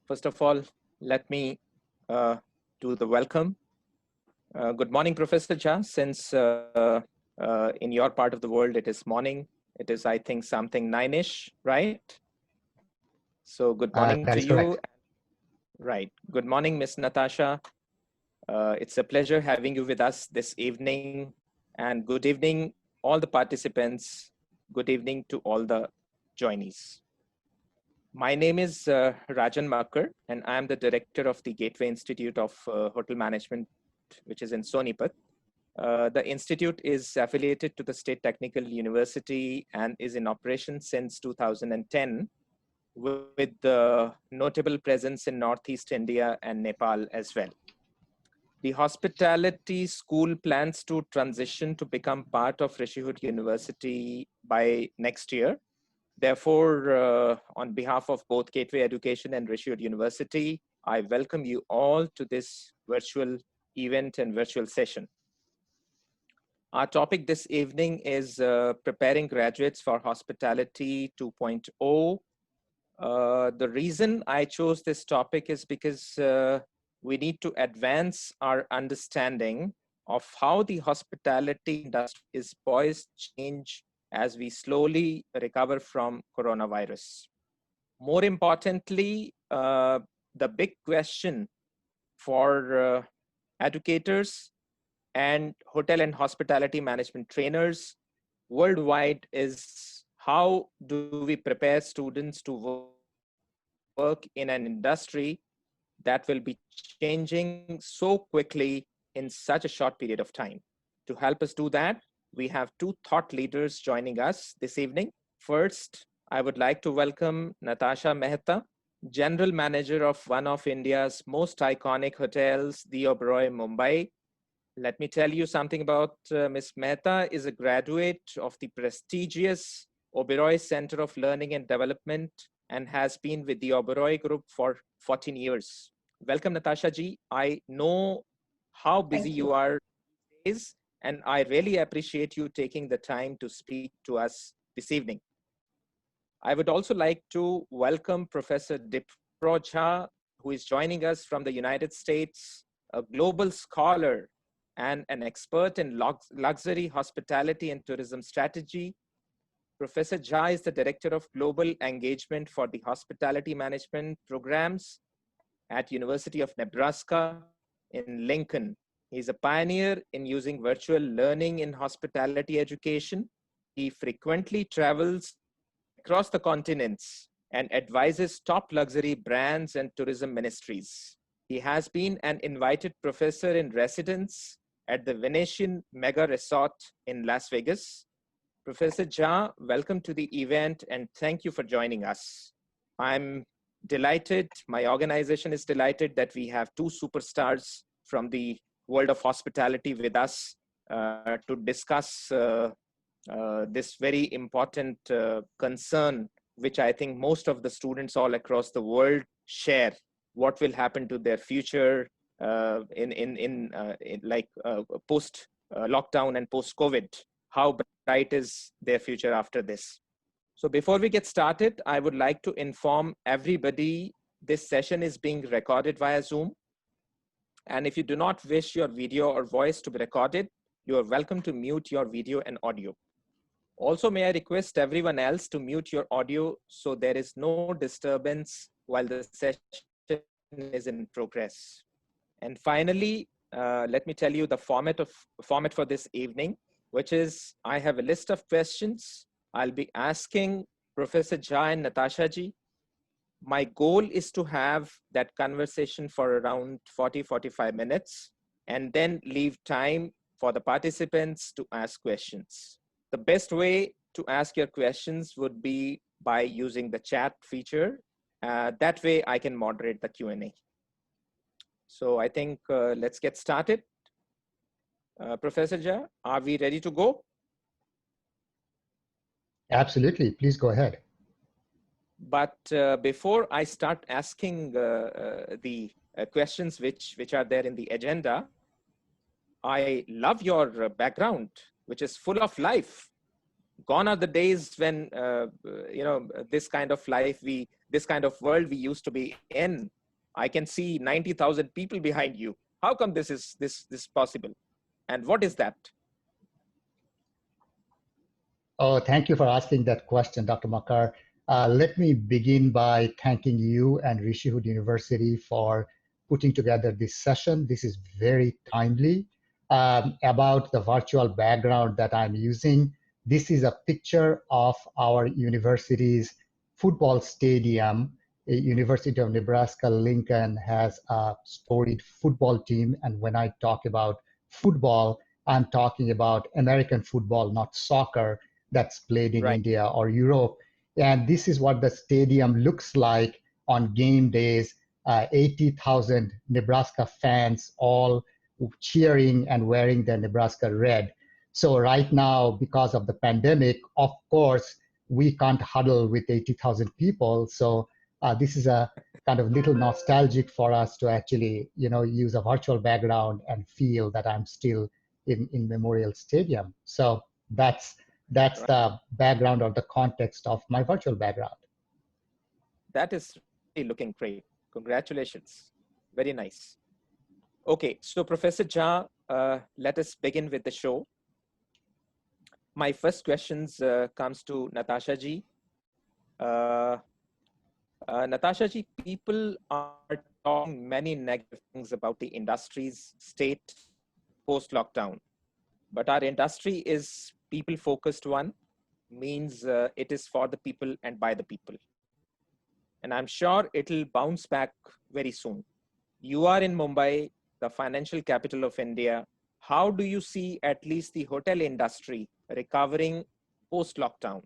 First of all, let me do the welcome. Good morning, Professor Jha. Since in your part of the world it is morning, it is, I think, something 9-ish, right? So good morning That to is you. correct. Right. Good morning, Miss Natasha. It's a pleasure having you with us this evening. And good evening, all the participants. Good evening to all the joinees. My name is Rajan Makkar, and I am the director of the Gateway Institute of Hotel Management, which is in Sonipat. The institute is affiliated to the State Technical University and is in operation since 2010, with the notable presence in Northeast India and Nepal as well. The hospitality school plans to transition to become part of Rishihood University by next year. Therefore, on behalf of both Gateway Education and Rishihood University, I welcome you all to this virtual event and virtual session. Our topic this evening is preparing graduates for Hospitality 2.0. The reason I chose this topic is because we need to advance our understanding of how the hospitality industry is poised to change as we slowly recover from coronavirus. More importantly, the big question for educators and hotel and hospitality management trainers worldwide is how do we prepare students to work in an industry that will be changing so quickly in such a short period of time. To help us do that, we have two thought leaders joining us this evening. First, I would like to welcome Natasha Mehta, General Manager of one of India's most iconic hotels, the Oberoi, Mumbai. Let me tell you something about Ms. Mehta is a graduate of the prestigious Oberoi Center of Learning and Development and has been with the Oberoi Group for 14 years. Welcome, Natasha ji. I know how busy Thank you you. are these days, and I really appreciate you taking the time to speak to us this evening. I would also like to welcome Professor Dipra, who is joining us from the United States, a global scholar and an expert in luxury hospitality and tourism strategy. Professor Jha is the Director of Global Engagement for the Hospitality Management Programs at University of Nebraska in Lincoln. He's a pioneer in using virtual learning in hospitality education. He frequently travels across the continents and advises top luxury brands and tourism ministries. He has been an invited professor in residence at the Venetian Mega Resort in Las Vegas. Professor Jha, welcome to the event and thank you for joining us. I'm delighted, my organization is delighted that we have two superstars from the world of hospitality with us to discuss this very important concern, which I think most of the students all across the world share. What will happen to their future in post lockdown and post COVID? How bright is their future after this? So before we get started, I would like to inform everybody this session is being recorded via Zoom. And if you do not wish your video or voice to be recorded, you are welcome to mute your video and audio. Also, may I request everyone else to mute your audio so there is no disturbance while the session is in progress. And finally, let me tell you the format for this evening, which is I have a list of questions I'll be asking Professor Jha and Natasha ji. My goal is to have that conversation for around 40-45 minutes and then leave time for the participants to ask questions. The best way to ask your questions would be by using the chat feature. That way I can moderate the Q&A. So I think let's get started. Professor Jha, are we ready to go? Absolutely. Please go ahead. But before I start asking the questions which are there in the agenda, I love your background, which is full of life. Gone are the days when this kind of life we this kind of world we used to be in. I can see 90,000 people behind you. How come this is possible? And what is that? Oh, thank you for asking that question, Dr. Makkar. Let me begin by thanking you and Rishihood University for putting together this session. This is very timely. About the virtual background that I'm using, this is a picture of our university's football stadium. University of Nebraska-Lincoln has a storied football team, and when I talk about football, I'm talking about American football, not soccer, that's played in Right. India or Europe. And this is what the stadium looks like on game days. 80,000 Nebraska fans all cheering and wearing the Nebraska red. So right now, because of the pandemic, of course, we can't huddle with 80,000 people. So this is a kind of little nostalgic for us to actually, use a virtual background and feel that I'm still in Memorial Stadium. So that's the background or the context of my virtual background. That is really looking great. Congratulations. Very nice. Okay, so Professor Jha, let us begin with the show. My first questions comes to Natasha ji. Natasha ji, people are talking many negative things about the industry's state post-lockdown, but our industry is people-focused one, means it is for the people and by the people. And I'm sure it'll bounce back very soon. You are in Mumbai, the financial capital of India. How do you see at least the hotel industry recovering post-lockdown?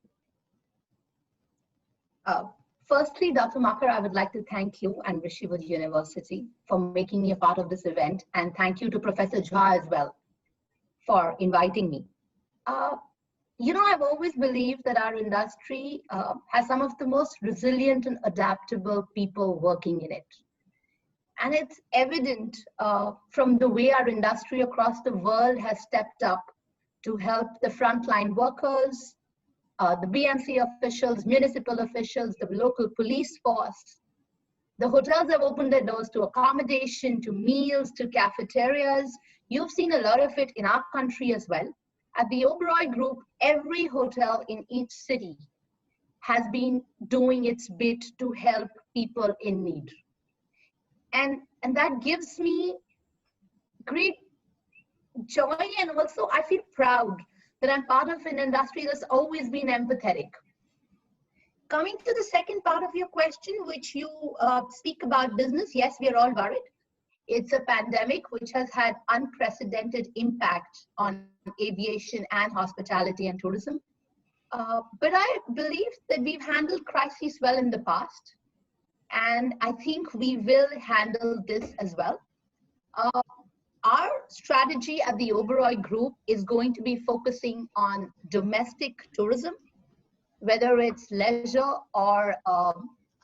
Firstly, Dr. Makkar, I would like to thank you and Rishihood University for making me a part of this event. And thank you to Professor Jha as well for inviting me. I've always believed that our industry has some of the most resilient and adaptable people working in it. And it's evident from the way our industry across the world has stepped up to help the frontline workers, the BMC officials, municipal officials, the local police force. The hotels have opened their doors to accommodation, to meals, to cafeterias. You've seen a lot of it in our country as well. At the Oberoi Group, every hotel in each city has been doing its bit to help people in need. And that gives me great joy, and also I feel proud that I'm part of an industry that's always been empathetic. Coming to the second part of your question, which you speak about business, yes, we are all worried. It's a pandemic which has had unprecedented impact on aviation and hospitality and tourism. But I believe that we've handled crises well in the past. And I think we will handle this as well. Our strategy at the Oberoi Group is going to be focusing on domestic tourism, whether it's leisure or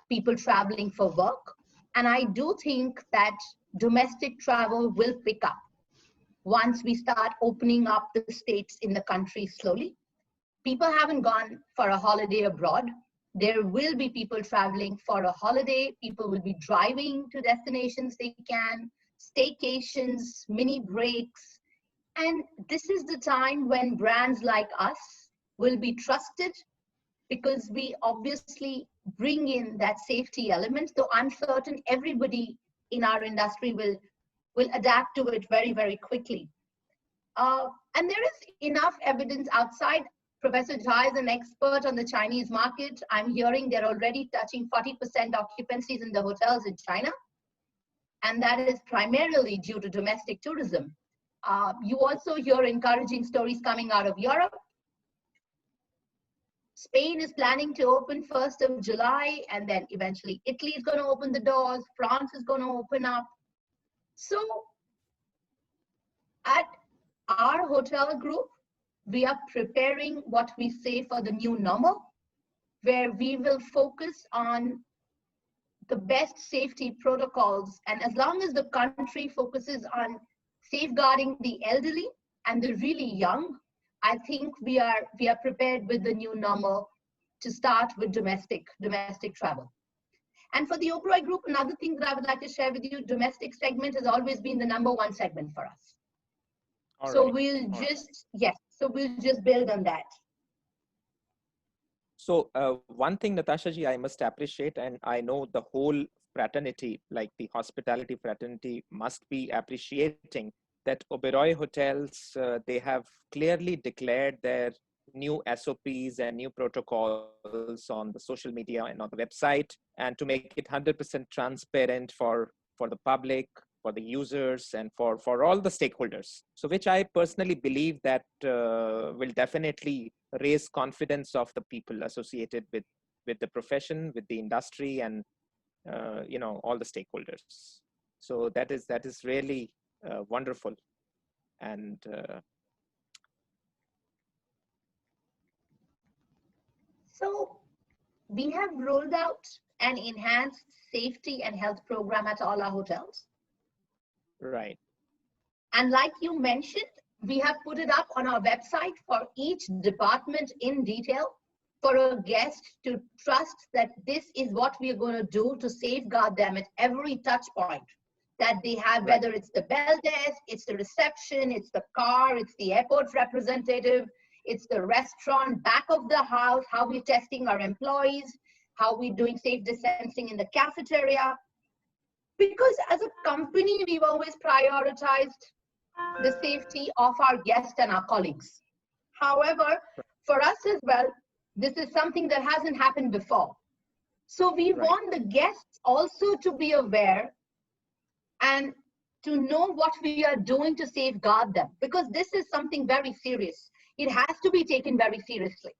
people traveling for work. And I do think that domestic travel will pick up once we start opening up the states in the country slowly. People haven't gone for a holiday abroad. There will be people traveling for a holiday. People will be driving to destinations they can, staycations, mini breaks. And this is the time when brands like us will be trusted, because we obviously bring in that safety element. So I'm certain everybody in our industry will adapt to it very, very quickly. And there is enough evidence outside. Professor Jha is an expert on the Chinese market. I'm hearing they're already touching 40% occupancies in the hotels in China. And that is primarily due to domestic tourism. You also hear encouraging stories coming out of Europe. Spain is planning to open 1st of July, and then eventually Italy is going to open the doors. France is going to open up. So at our hotel group, we are preparing what we say for the new normal, where we will focus on the best safety protocols. And as long as the country focuses on safeguarding the elderly and the really young, I think we are prepared with the new normal to start with domestic travel. And for the Oberoi group, another thing that I would like to share with you, domestic segment has always been the #1 segment for us. So we'll just, yes, so we'll just build on that. So one thing, Natasha ji, I must appreciate, and I know the whole fraternity, like the hospitality fraternity, must be appreciating that Oberoi hotels, they have clearly declared their new SOPs and new protocols on the social media and on the website, and to make it 100% transparent for the public, for the users, and for all the stakeholders. So which I personally believe that will definitely raise confidence of the people associated with the profession, with the industry, and you know, all the stakeholders. So that is really wonderful. And so we have rolled out an enhanced safety and health program at all our hotels. right. And like you mentioned, we have put it up on our website for each department in detail for a guest to trust that this is what we are going to do to safeguard them at every touch point that they have, Right. whether it's the bell desk, it's the reception, it's the car, it's the airport representative, it's the restaurant back of the house, how we're testing our employees, how we're doing safe distancing in the cafeteria. Because as a company, we've always prioritized the safety of our guests and our colleagues. However, for us as well, this is something that hasn't happened before. So we Right. want the guests also to be aware and to know what we are doing to safeguard them, because this is something very serious. It has to be taken very seriously.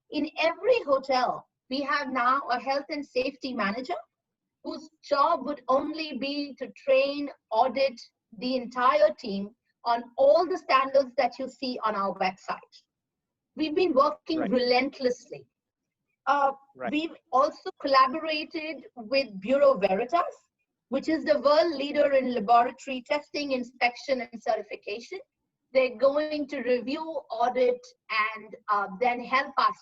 In every hotel, we have now a health and safety manager whose job would only be to train, audit the entire team on all the standards that you see on our website. We've been working Right. relentlessly. Right. We've also collaborated with Bureau Veritas, which is the world leader in laboratory testing, inspection, and certification. They're going to review, audit, and then help us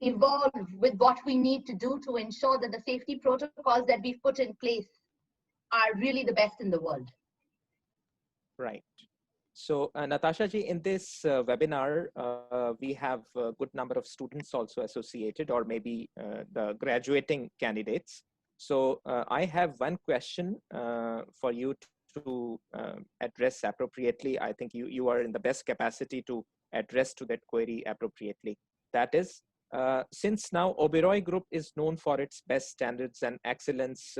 evolve with what we need to do to ensure that the safety protocols that we've put in place are really the best in the world. Right. So Natasha ji, in this webinar, we have a good number of students also associated, or maybe the graduating candidates. So I have one question for you to address appropriately. I think you are in the best capacity to address to that query appropriately. That is, since now Oberoi Group is known for its best standards and excellence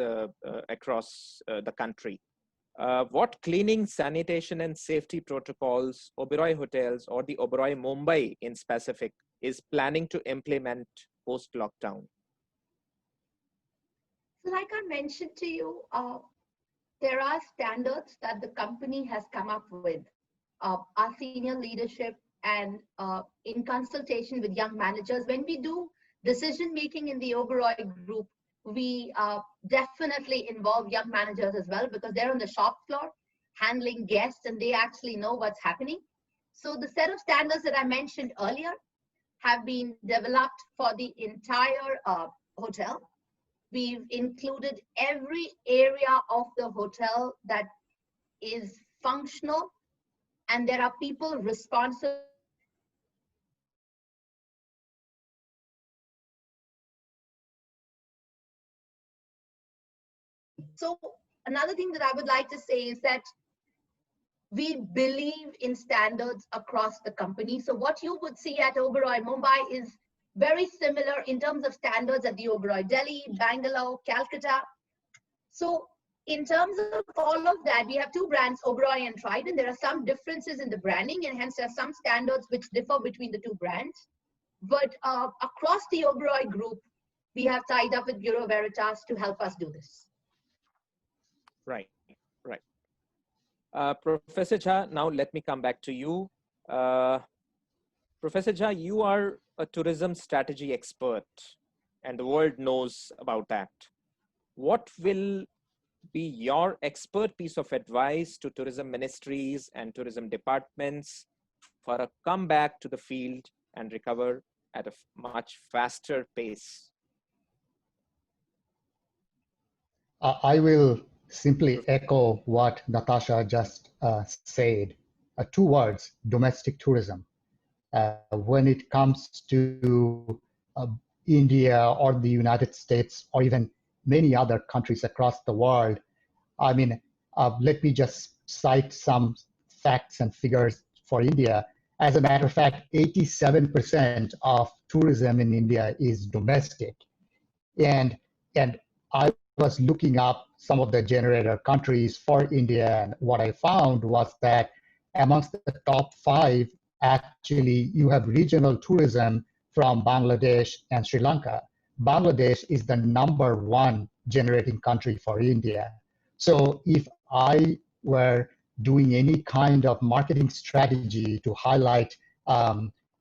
across the country, what cleaning, sanitation, and safety protocols Oberoi Hotels or the Oberoi Mumbai in specific is planning to implement post-lockdown? So like I mentioned to you, there are standards that the company has come up with. Our senior leadership and in consultation with young managers, when we do decision making in the Oberoi group, we definitely involve young managers as well, because they're on the shop floor handling guests and they actually know what's happening. So the set of standards that I mentioned earlier have been developed for the entire hotel. We've included every area of the hotel that is functional, and there are people responsible. So another thing that I would like to say is that we believe in standards across the company. So what you would see at Oberoi Mumbai is very similar in terms of standards at the Oberoi Delhi, Bangalore, Calcutta. So in terms of all of that, we have two brands, Oberoi and Trident. There are some differences in the branding, and hence there are some standards which differ between the two brands. But across the Oberoi group, we have tied up with Bureau Veritas to help us do this. Right, right. Professor Jha, now let me come back to you. Professor Jha, you are a tourism strategy expert, and the world knows about that. What will be your expert piece of advice to tourism ministries and tourism departments for a comeback to the field and recover at a much faster pace? I will simply echo what Natasha just said. Two words, domestic tourism. When it comes to India or the United States or even many other countries across the world, I mean, let me just cite some facts and figures for India. As a matter of fact, 87% of tourism in India is domestic. And, and I was looking up some of the generator countries for India, and what I found was that amongst the top 5, actually, you have regional tourism from Bangladesh and Sri Lanka. Bangladesh is the #1 generating country for India. So if I were doing any kind of marketing strategy to highlight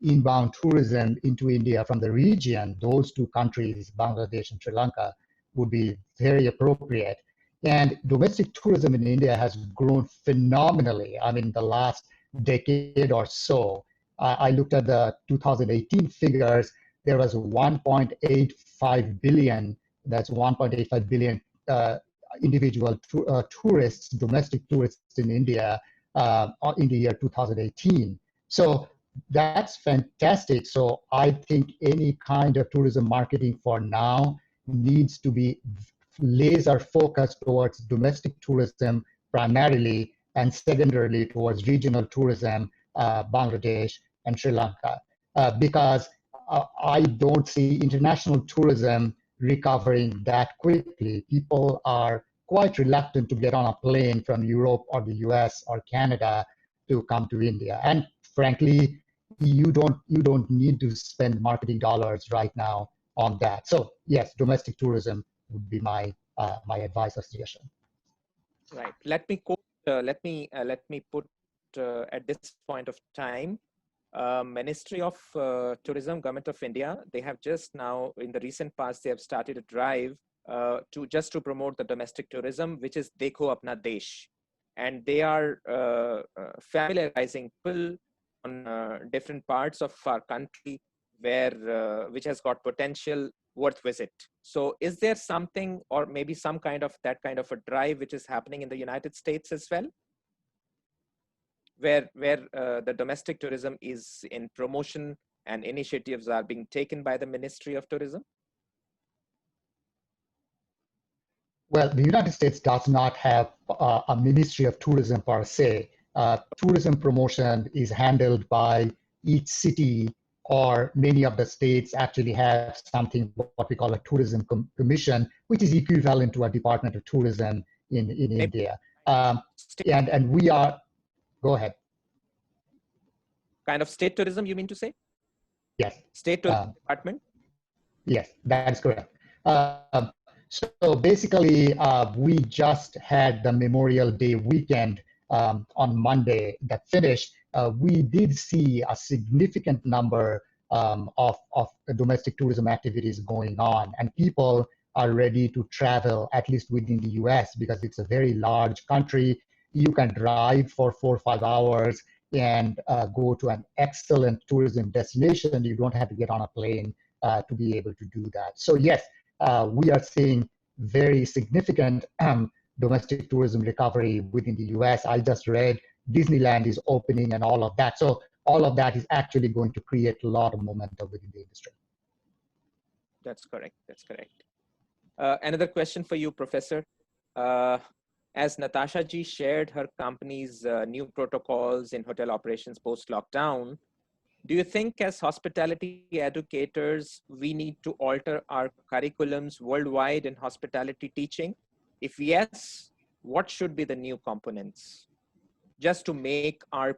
inbound tourism into India from the region, those two countries, Bangladesh and Sri Lanka, would be very appropriate. And domestic tourism in India has grown phenomenally. I mean, the last decade or so. I looked at the 2018 figures. There was 1.85 billion, that's 1.85 billion individual tourists, domestic tourists in India in the year 2018. So that's fantastic. So I think any kind of tourism marketing for now needs to be laser focused towards domestic tourism primarily, and secondarily towards regional tourism, Bangladesh and Sri Lanka, because I don't see international tourism recovering that quickly. People are quite reluctant to get on a plane from Europe or the US or Canada to come to India. And frankly, you don't need to spend marketing dollars right now on that. So yes, domestic tourism would be my my advice or suggestion. Right. Let me quote. Let me put at this point of time. Ministry of Tourism, Government of India. They have just now, in the recent past, they have started a drive to promote the domestic tourism, which is Dekho Apna Desh, and they are familiarizing people on different parts of our country where which has got potential worth visit. So is there something, or maybe some kind of that kind of a drive which is happening in the United States as well, where the domestic tourism is in promotion and initiatives are being taken by the Ministry of Tourism? Well, the United States does not have a Ministry of Tourism per se. Tourism promotion is handled by each city, or many of the states actually have something what we call a tourism commission, which is equivalent to a Department of Tourism in India. And we are, go ahead. Kind of state tourism, you mean to say? Yes. State tourism department? Yes, that is correct. So basically, we just had the Memorial Day weekend on Monday that finished. We did see a significant number of domestic tourism activities going on, and people are ready to travel, at least within the US, because it's a very large country. You can drive for 4 or 5 hours and go to an excellent tourism destination. You don't have to get on a plane to be able to do that. So yes, we are seeing very significant domestic tourism recovery within the US. I just read Disneyland is opening and all of that. So all of that is actually going to create a lot of momentum within the industry. That's correct. That's correct. Another question for you, Professor. As Natasha ji shared her company's new protocols in hotel operations post-lockdown, do you think as hospitality educators, we need to alter our curriculums worldwide in hospitality teaching? If yes, what should be the new components just to make our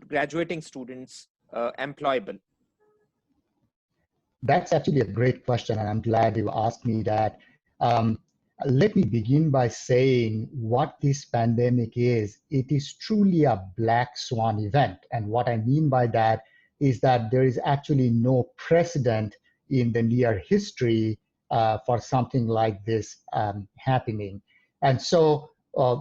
graduating students employable? That's actually a great question, and I'm glad you asked me that. Let me begin by saying what this pandemic is. It is truly a black swan event. And what I mean by that is that there is actually no precedent in the near history for something like this happening. And so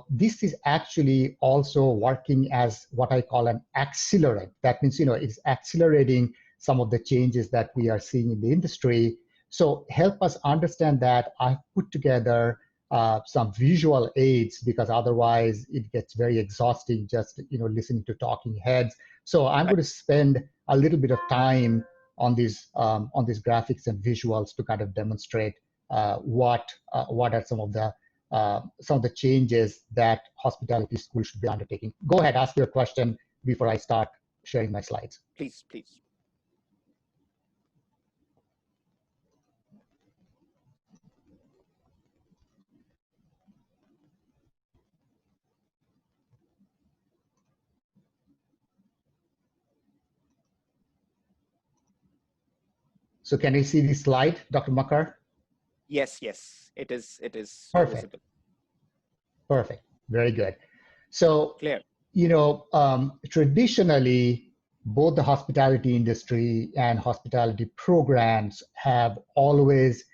this is actually also working as what I call an accelerant. That means, it's accelerating some of the changes that we are seeing in the industry. So help us understand that. I've put together some visual aids, because otherwise it gets very exhausting just listening to talking heads. So I'm going to spend a little bit of time on these graphics and visuals to kind of demonstrate what are some of the changes that hospitality schools should be undertaking. Go ahead, ask your question before I start sharing my slides. Please, please. So can you see this slide, Dr. Makkar? Yes, yes, it is Perfect. visible. Perfect. Very good. So, Clear. Traditionally, both the hospitality industry and hospitality programs have always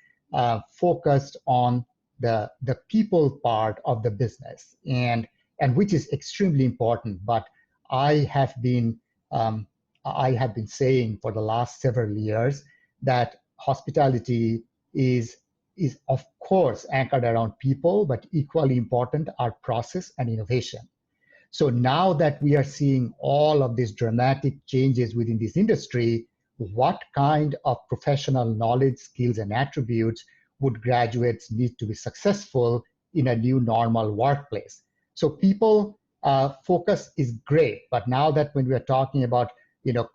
focused on the people part of the business, and which is extremely important. But I have been saying for the last several years that hospitality is of course anchored around people, but equally important are process and innovation. So now that we are seeing all of these dramatic changes within this industry, what kind of professional knowledge, skills, and attributes would graduates need to be successful in a new normal workplace? So people focus is great, but now that when we are talking about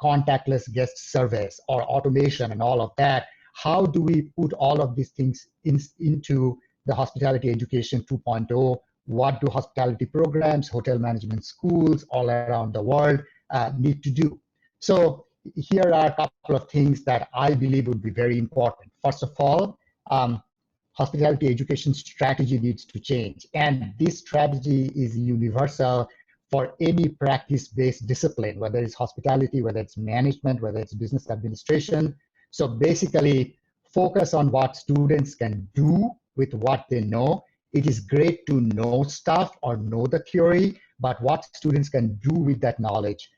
contactless guest service or automation and all of that, how do we put all of these things into the hospitality education 2.0? What do hospitality programs, hotel management schools all around the world need to do? So here are a couple of things that I believe would be very important. First of all, hospitality education strategy needs to change. And this strategy is universal for any practice-based discipline, whether it's hospitality, whether it's management, whether it's business administration. So basically, focus on what students can do with what they know. It is great to know stuff or know the theory, but what students can do with that knowledge.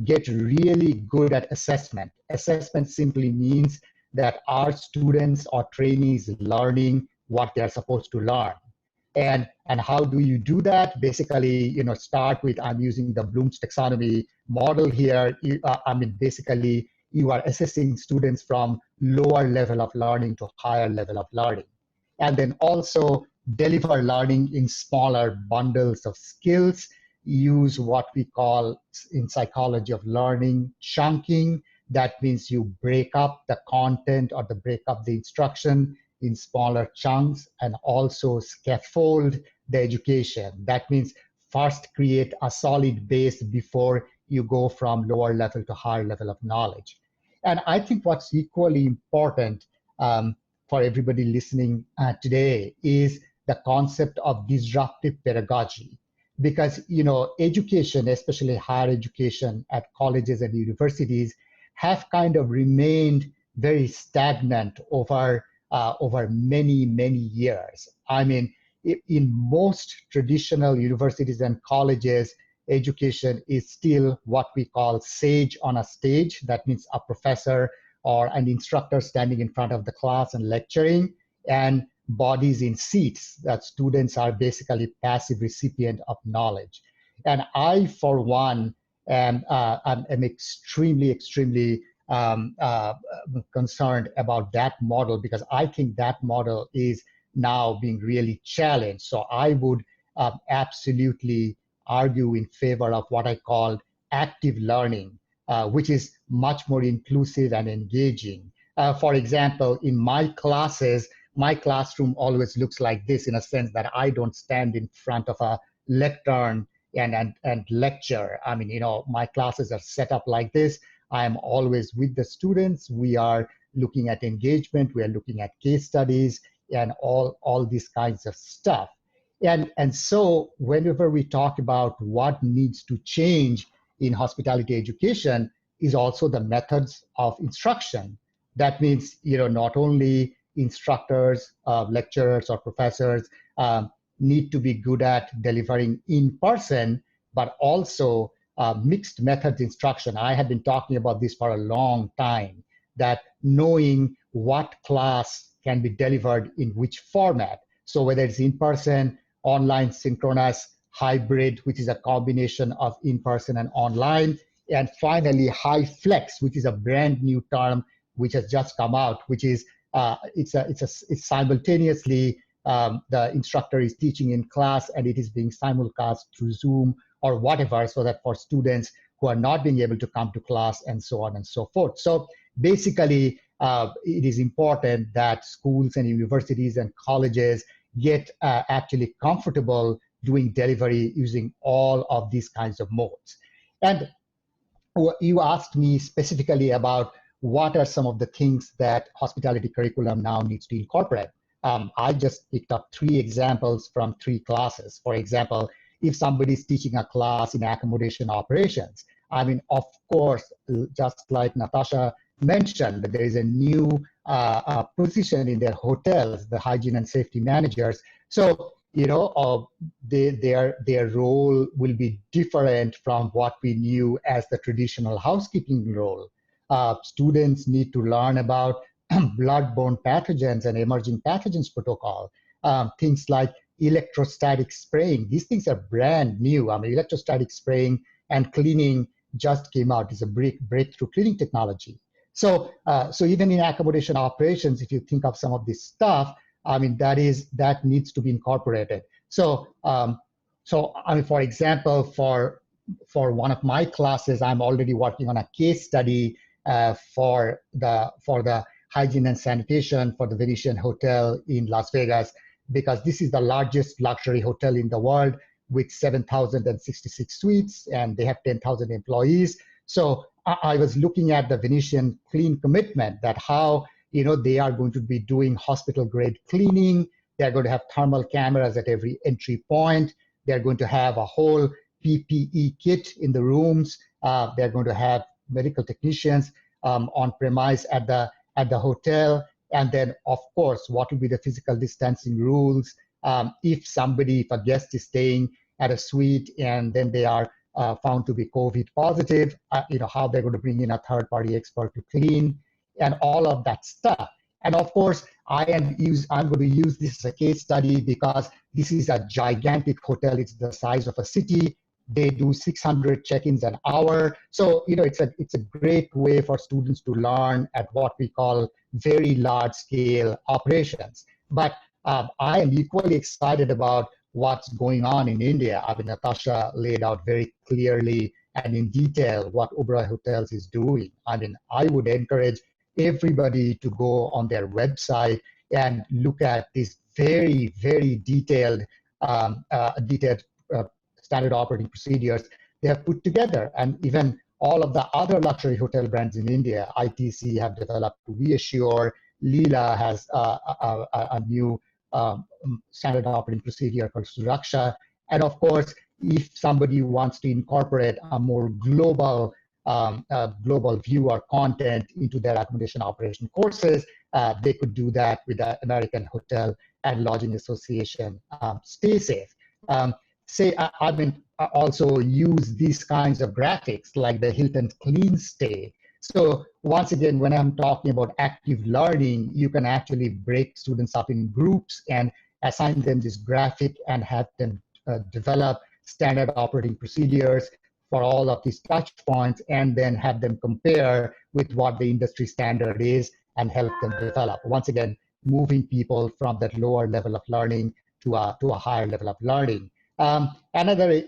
Get really good at assessment. Assessment simply means that our students or trainees learning what they're supposed to learn. And how do you do that? Basically, start with, I'm using the Bloom's taxonomy model here. Basically, you are assessing students from lower level of learning to higher level of learning. And then also deliver learning in smaller bundles of skills. Use what we call in psychology of learning chunking. That means you break up the content or break up the instruction in smaller chunks, and also scaffold the education. That means first create a solid base before you go from lower level to higher level of knowledge. And I think what's equally important for everybody listening today is the concept of disruptive pedagogy. Because education, especially higher education at colleges and universities, have kind of remained very stagnant over many, many years. I mean, in most traditional universities and colleges, education is still what we call sage on a stage. That means a professor or an instructor standing in front of the class and lecturing, and bodies in seats, that students are basically passive recipient of knowledge. And I, for one, am extremely, extremely concerned about that model, because I think that model is now being really challenged. So I would absolutely argue in favor of what I call active learning, which is much more inclusive and engaging. For example, in my classes, my classroom always looks like this, in a sense that I don't stand in front of a lectern and lecture. I mean, my classes are set up like this. I am always with the students. We are looking at engagement. We are looking at case studies and all these kinds of stuff. And so whenever we talk about what needs to change in hospitality education is also the methods of instruction. That means, not only instructors, lecturers, or professors need to be good at delivering in person, but also mixed methods instruction. I have been talking about this for a long time, that knowing what class can be delivered in which format. So whether it's in-person, online, synchronous, hybrid, which is a combination of in-person and online, and finally high flex, which is a brand new term which has just come out, which is it's simultaneously the instructor is teaching in class and it is being simulcast through Zoom or whatever, so that for students who are not being able to come to class and so on and so forth. So basically, it is important that schools and universities and colleges get actually comfortable doing delivery using all of these kinds of modes. And you asked me specifically about what are some of the things that hospitality curriculum now needs to incorporate. I just picked up 3 examples from 3 classes. For example, if somebody's teaching a class in accommodation operations, I mean, of course, just like Natasha mentioned, there is a new position in their hotels, the hygiene and safety managers. So, you know, their role will be different from what we knew as the traditional housekeeping role. Students need to learn about bloodborne pathogens and emerging pathogens protocol, things like electrostatic spraying. These things are brand new. I mean, electrostatic spraying and cleaning just came out. It's a breakthrough cleaning technology. So, so even in accommodation operations, if you think of some of this stuff, I mean, that needs to be incorporated. So, so I mean, for example, for one of my classes, I'm already working on a case study for the hygiene and sanitation for the Venetian Hotel in Las Vegas, because this is the largest luxury hotel in the world with 7,066 suites, and they have 10,000 employees. So I was looking at the Venetian Clean commitment, that how, you know, they are going to be doing hospital grade cleaning. They're going to have thermal cameras at every entry point. They're going to have a whole PPE kit in the rooms. They're going to have medical technicians on premise at the hotel. And then, of course, what will be the physical distancing rules? If a guest is staying at a suite and then they are found to be COVID positive, you know, how they're going to bring in a third-party expert to clean and all of that stuff. And of course, I'm going to use this as a case study because this is a gigantic hotel. It's the size of a city. They do 600 check-ins an hour. So, you know, it's a great way for students to learn at what we call very large scale operations. But I am equally excited about what's going on in India. I mean, Natasha laid out very clearly and in detail what Oberoi Hotels is doing. I mean, I would encourage everybody to go on their website and look at these very, very detailed standard operating procedures they have put together. And even all of the other luxury hotel brands in India, ITC have developed Reassure, Leela has a new standard operating procedure called Suraksha. And of course, if somebody wants to incorporate a more global view or content into their accommodation operation courses, they could do that with the American Hotel and Lodging Association. Stay safe. I mean, also use these kinds of graphics like the Hilton Clean Stay. So once again, when I'm talking about active learning, you can actually break students up in groups and assign them this graphic and have them develop standard operating procedures for all of these touch points, and then have them compare with what the industry standard is and help them develop. Once again, moving people from that lower level of learning to a higher level of learning. Another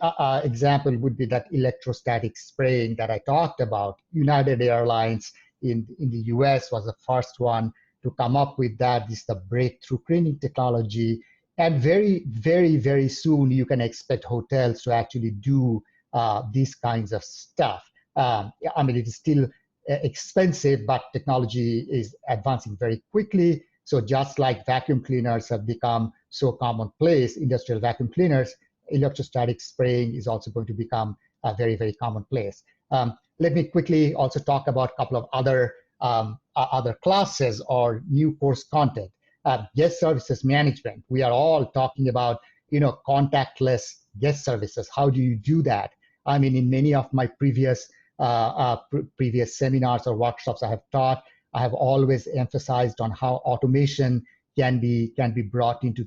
example would be that electrostatic spraying that I talked about. United Airlines in the US was the first one to come up with that. This is the breakthrough cleaning technology. And very, very, very soon you can expect hotels to actually do these kinds of stuff. I mean, it is still expensive, but technology is advancing very quickly. So just like vacuum cleaners have become so commonplace, industrial vacuum cleaners, electrostatic spraying is also going to become very, very commonplace. Let me quickly also talk about a couple of other classes or new course content. Guest services management. We are all talking about, you know, contactless guest services. How do you do that? I mean, in many of my previous seminars or workshops I have taught, I have always emphasized on how automation can be brought into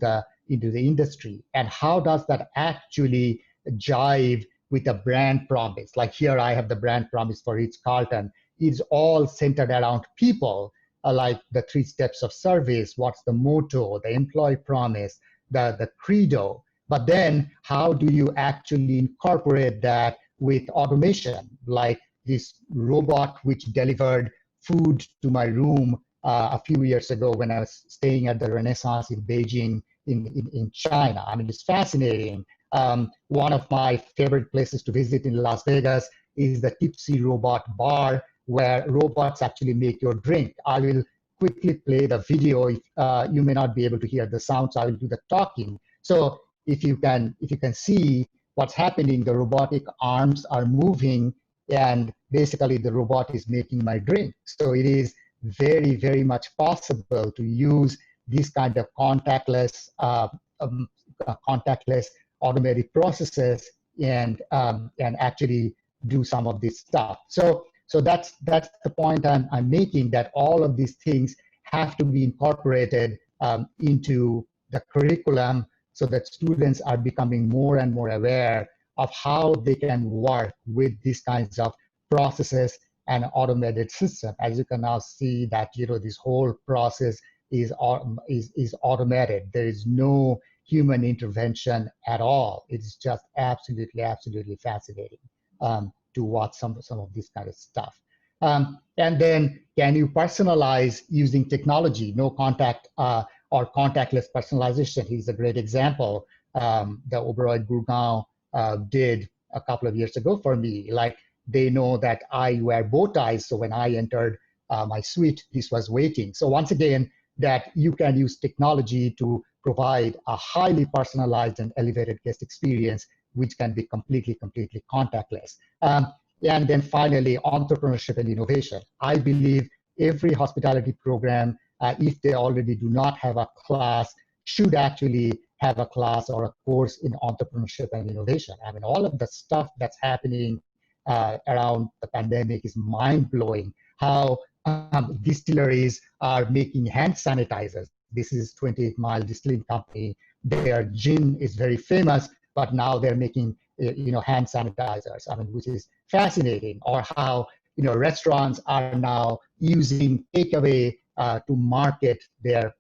into the industry, and how does that actually jive with a brand promise? Like here I have the brand promise for Ritz-Carlton. It's all centered around people, like the 3 steps of service, what's the motto, the employee promise, the credo. But then how do you actually incorporate that with automation, like this robot which delivered food to my room a few years ago when I was staying at the Renaissance in Beijing in China. I mean, it's fascinating. One of my favorite places to visit in Las Vegas is the Tipsy Robot Bar, where robots actually make your drink. I will quickly play the video. If, you may not be able to hear the sound, so I will do the talking. So if you can see what's happening, the robotic arms are moving, and basically the robot is making my drink. So it is very, very much possible to use these kind of contactless automated processes and actually do some of this stuff. So that's the point I'm making, that all of these things have to be incorporated into the curriculum so that students are becoming more and more aware of how they can work with these kinds of processes and automated system. As you can now see that, this whole process is automated. There is no human intervention at all. It's just absolutely, absolutely fascinating to watch some of this kind of stuff. And then can you personalize using technology, no contact or contactless personalization? Here's a great example. The Oberoi Gurgaon did a couple of years ago for me. Like, they know that I wear bow ties, so when I entered my suite, this was waiting. So once again, that you can use technology to provide a highly personalized and elevated guest experience, which can be completely contactless. And then finally, entrepreneurship and innovation. I believe every hospitality program, if they already do not have a class, should actually have a class or a course in entrepreneurship and innovation. I mean, all of the stuff that's happening around the pandemic is mind-blowing. How distilleries are making hand sanitizers. This is 28 Mile Distilling Company. Their gin is very famous, but now they're making hand sanitizers. I mean, which is fascinating. Or how restaurants are now using takeaway to market their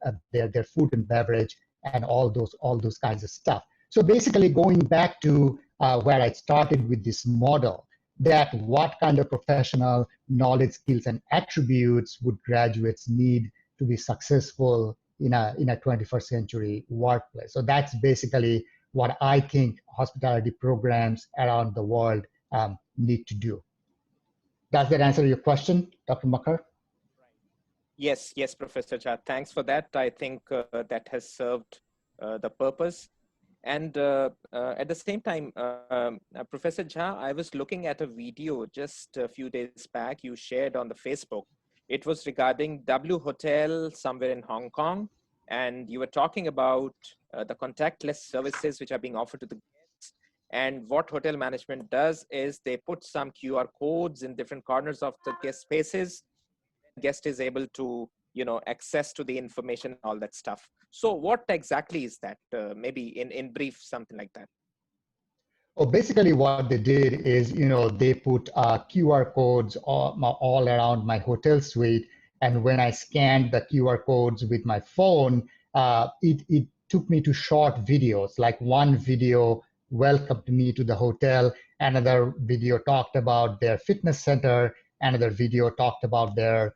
food and beverage and all those kinds of stuff. So basically, going back to where I started with this model, that what kind of professional knowledge, skills, and attributes would graduates need to be successful in a 21st century workplace. So that's basically what I think hospitality programs around the world need to do. Does that answer your question, Dr. Makkar? Yes, Professor Jha. Thanks for that. I think that has served the purpose. And at the same time, Professor Jha, I was looking at a video just a few days back you shared on the Facebook. It was regarding W Hotel somewhere in Hong Kong. And you were talking about the contactless services which are being offered to the guests. And what hotel management does is they put some QR codes in different corners of the guest spaces. The guest is able to access to the information, all that stuff. So what exactly is that? Maybe in brief, something like that. Oh, basically what they did is, they put QR codes all around my hotel suite. And when I scanned the QR codes with my phone, it took me to short videos. Like one video welcomed me to the hotel, another video talked about their fitness center, another video talked about their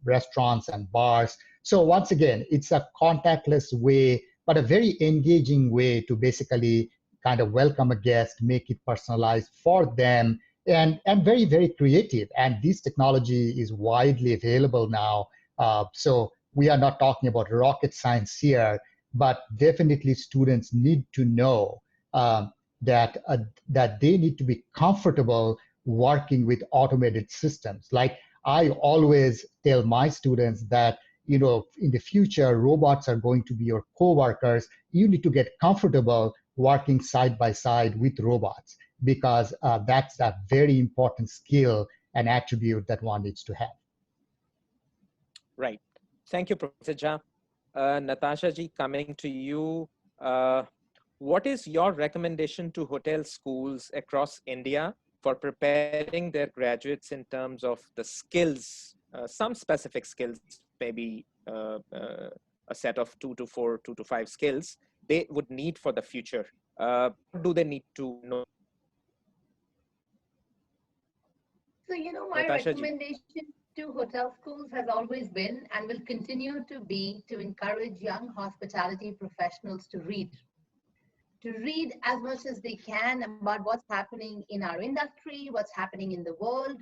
restaurants and bars. So once again, it's a contactless way, but a very engaging way to basically kind of welcome a guest, make it personalized for them, and very, very creative. And this technology is widely available now. So we are not talking about rocket science here, but definitely students need to know that they need to be comfortable working with automated systems. Like, I always tell my students that, in the future, robots are going to be your coworkers. You need to get comfortable working side by side with robots, because that's a very important skill and attribute that one needs to have. Right. Thank you, Professor Jha. Natasha ji, coming to you, what is your recommendation to hotel schools across India for preparing their graduates in terms of the skills, some specific skills, maybe a set of 2 to 4, 2 to 5 skills they would need for the future? What do they need to know? So, my Natasha ji. recommendation to hotel schools has always been and will continue to be to encourage young hospitality professionals to read as much as they can about what's happening in our industry, what's happening in the world,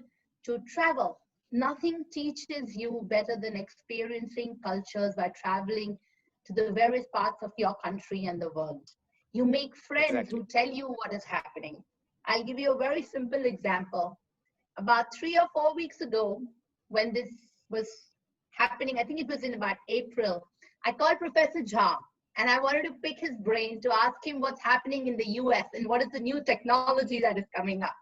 to travel. Nothing teaches you better than experiencing cultures by traveling to the various parts of your country and the world. You make friends Exactly. who tell you what is happening. I'll give you a very simple example. About 3 or 4 weeks ago, when this was happening, I think it was in about April, I called Professor Jha and I wanted to pick his brain to ask him what's happening in the US and what is the new technology that is coming up.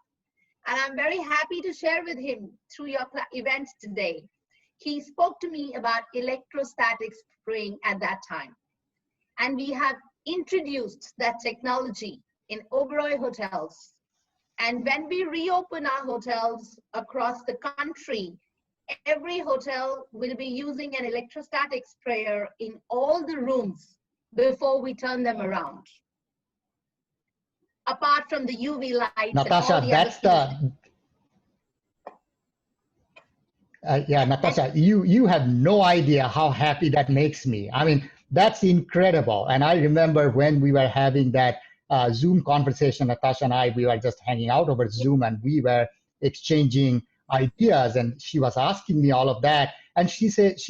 And I'm very happy to share with him through your event today. He spoke to me about electrostatic spraying at that time. And we have introduced that technology in Oberoi hotels. And when we reopen our hotels across the country, every hotel will be using an electrostatic sprayer in all the rooms before we turn them around. Apart from the UV lights Natasha, and all the other Natasha, you have no idea how happy that makes me. I mean, that's incredible. And I remember when we were having that Zoom conversation, Natasha and I, we were just hanging out over Zoom and we were exchanging ideas and she was asking me all of that. And she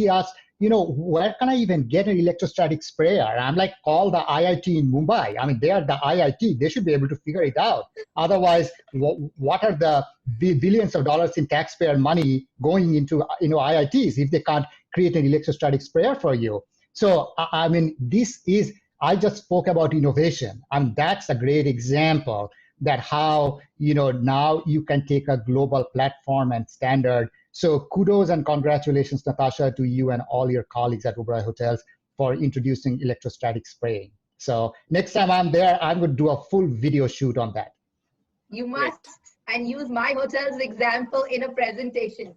asked, where can I even get an electrostatic sprayer? And I'm like, call the IIT in Mumbai. I mean, they are the IIT. They should be able to figure it out. Otherwise, what are the billions of dollars in taxpayer money going into IITs if they can't create an electrostatic sprayer for you? So, I mean, I just spoke about innovation, and that's a great example that how, now you can take a global platform and standard. So kudos and congratulations, Natasha, to you and all your colleagues at Oberoi Hotels for introducing electrostatic spraying. So next time I'm there, I'm going to do a full video shoot on that. You must, and use my hotel's example in a presentation.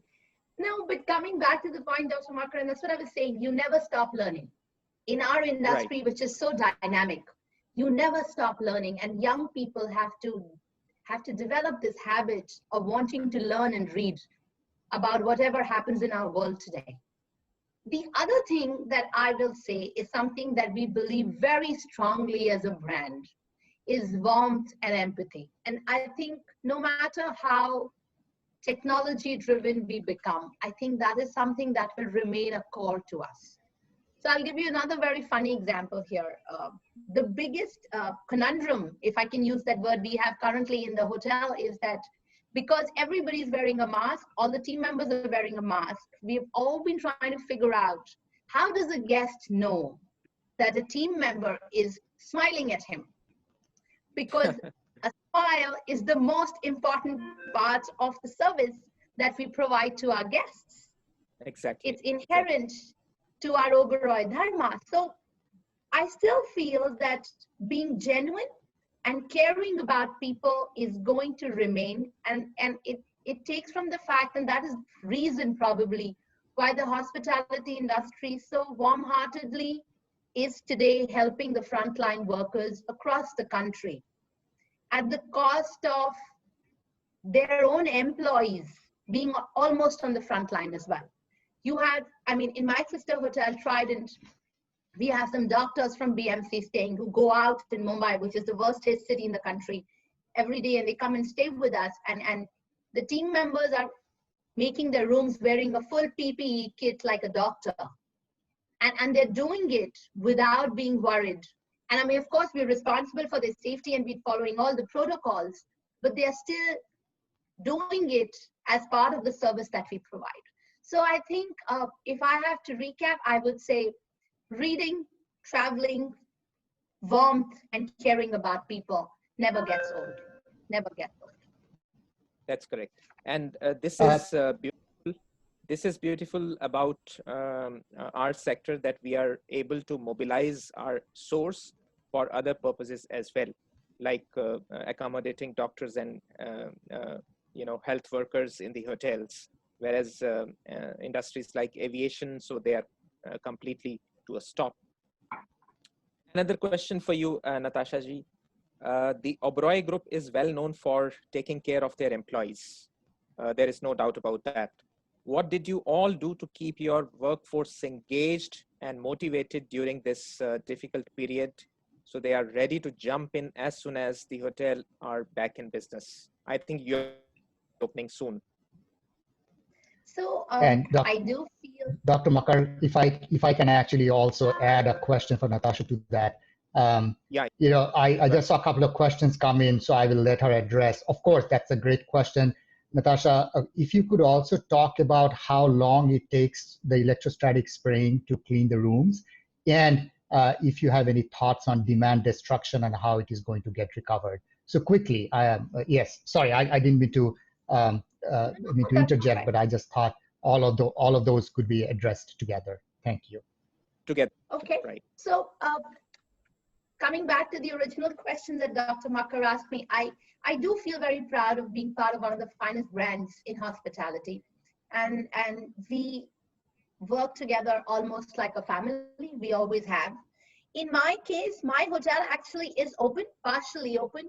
No, but coming back to the point, Dr. Makkar, and that's what I was saying, you never stop learning. In our industry, which is so dynamic, you never stop learning, and young people have to develop this habit of wanting to learn and read about whatever happens in our world today. The other thing that I will say is something that we believe very strongly as a brand is warmth and empathy. And I think no matter how technology driven we become, I think that is something that will remain a core to us. So I'll give you another very funny example here. The biggest conundrum, if I can use that word, we have currently in the hotel is that because everybody's wearing a mask, all the team members are wearing a mask, we've all been trying to figure out how does a guest know that a team member is smiling at him? Because a smile is the most important part of the service that we provide to our guests. Exactly. It's inherent to our Oberoi Dharma. So I still feel that being genuine and caring about people is going to remain. And it takes from the fact, and that is reason probably why the hospitality industry so warm-heartedly is today helping the frontline workers across the country at the cost of their own employees being almost on the front line as well. You have, I mean, in my sister hotel, Trident, we have some doctors from BMC staying who go out in Mumbai, which is the worst hit city in the country, every day, and they come and stay with us. And the team members are making their rooms wearing a full PPE kit like a doctor. And they're doing it without being worried. And I mean, of course, we're responsible for their safety and we're following all the protocols, but they're still doing it as part of the service that we provide. So I think if I have to recap, I would say reading, traveling, warmth, and caring about people never gets old. Never gets old. That's correct. And this is beautiful. This is beautiful about our sector, that we are able to mobilize our source for other purposes as well, like accommodating doctors and health workers in the hotels, whereas industries like aviation, so they are completely to a stop. Another question for you, Natasha ji. The Oberoi group is well known for taking care of their employees. There is no doubt about that. What did you all do to keep your workforce engaged and motivated during this difficult period, so they are ready to jump in as soon as the hotel are back in business? I think you're opening soon. So And I do feel, Dr. Makkar, if I can actually also add a question for Natasha to that. Yeah. I just saw a couple of questions come in, so I will let her address. Of course, that's a great question. Natasha, if you could also talk about how long it takes the electrostatic spraying to clean the rooms, and if you have any thoughts on demand destruction and how it is going to get recovered. So quickly, yes, sorry, I didn't mean to interject, right. but I just thought all of those could be addressed together. Thank you. Together. Okay. Right. So coming back to the original question that Dr. Makkar asked me, I do feel very proud of being part of one of the finest brands in hospitality. And we work together almost like a family. We always have. In my case, my hotel actually is open, partially open,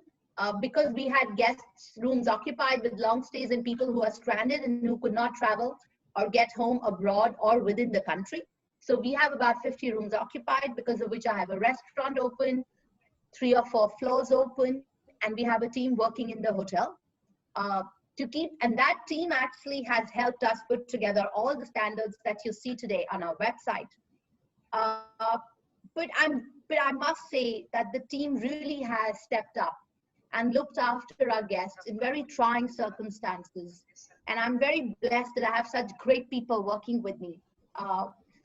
because we had guests' rooms occupied with long stays and people who are stranded and who could not travel or get home abroad or within the country. So we have about 50 rooms occupied, because of which I have a restaurant open, 3 or 4 floors open, and we have a team working in the hotel to keep. And that team actually has helped us put together all the standards that you see today on our website. But I must say that the team really has stepped up and looked after our guests in very trying circumstances. And I'm very blessed that I have such great people working with me.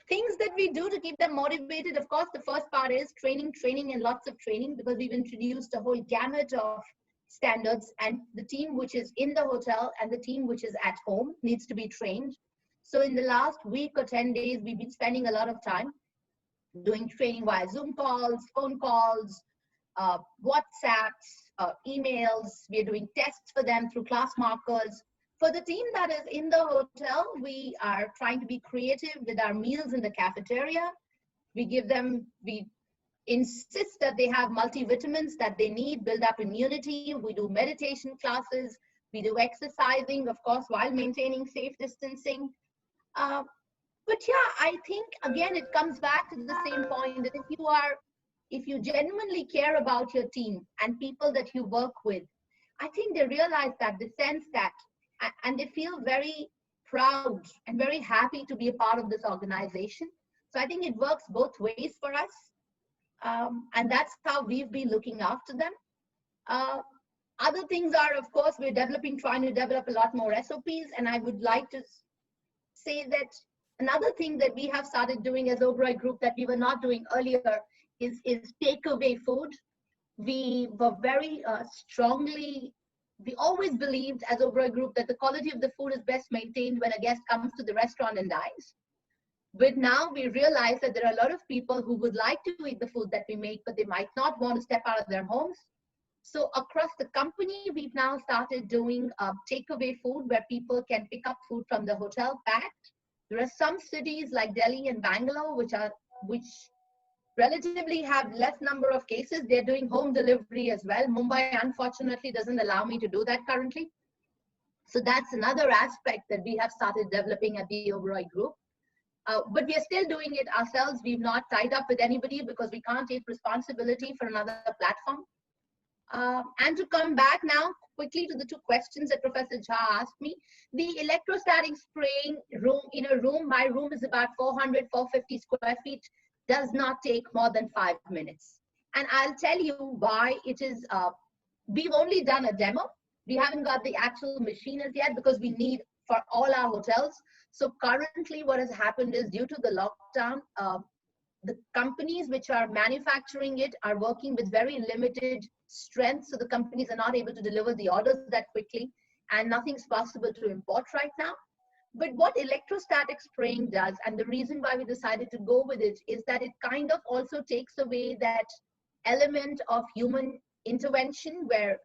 Things that we do to keep them motivated, of course, the first part is training, and lots of training, because we've introduced a whole gamut of standards, and the team which is in the hotel and the team which is at home needs to be trained. So in the last week or 10 days, we've been spending a lot of time doing training via Zoom calls, phone calls, WhatsApps, emails. We're doing tests for them through class markers. For the team that is in the hotel, we are trying to be creative with our meals in the cafeteria. We insist that they have multivitamins that they need, build up immunity. We do meditation classes. We do exercising, of course, while maintaining safe distancing. But yeah, I think, again, it comes back to the same point, that if you genuinely care about your team and people that you work with, I think they realize that, they sense that, and they feel very proud and very happy to be a part of this organization. So I think it works both ways for us. And that's how we've been looking after them. Other things are, of course, we're trying to develop a lot more SOPs. And I would like to say that another thing that we have started doing as Oberoi Group that we were not doing earlier is takeaway food. We were very we always believed as Oberoi Group that the quality of the food is best maintained when a guest comes to the restaurant and dines. But now we realize that there are a lot of people who would like to eat the food that we make, but they might not want to step out of their homes. So across the company, we've now started doing takeaway food where people can pick up food from the hotel packed. There are some cities like Delhi and Bangalore which relatively have less number of cases. They're doing home delivery as well. Mumbai, unfortunately, doesn't allow me to do that currently. So that's another aspect that we have started developing at the Oberoi Group. But we are still doing it ourselves. We've not tied up with anybody because we can't take responsibility for another platform. And to come back now quickly to the 2 questions that Professor Jha asked me, the electrostatic spraying room, in a room, my room is about 400, 450 square feet, does not take more than 5 minutes. And I'll tell you why it is. We've only done a demo. We haven't got the actual machine as yet because we need for all our hotels. So currently what has happened is, due to the lockdown, the companies which are manufacturing it are working with very limited strength. So the companies are not able to deliver the orders that quickly, and nothing's possible to import right now. But what electrostatic spraying does, and the reason why we decided to go with it, is that it kind of also takes away that element of human intervention where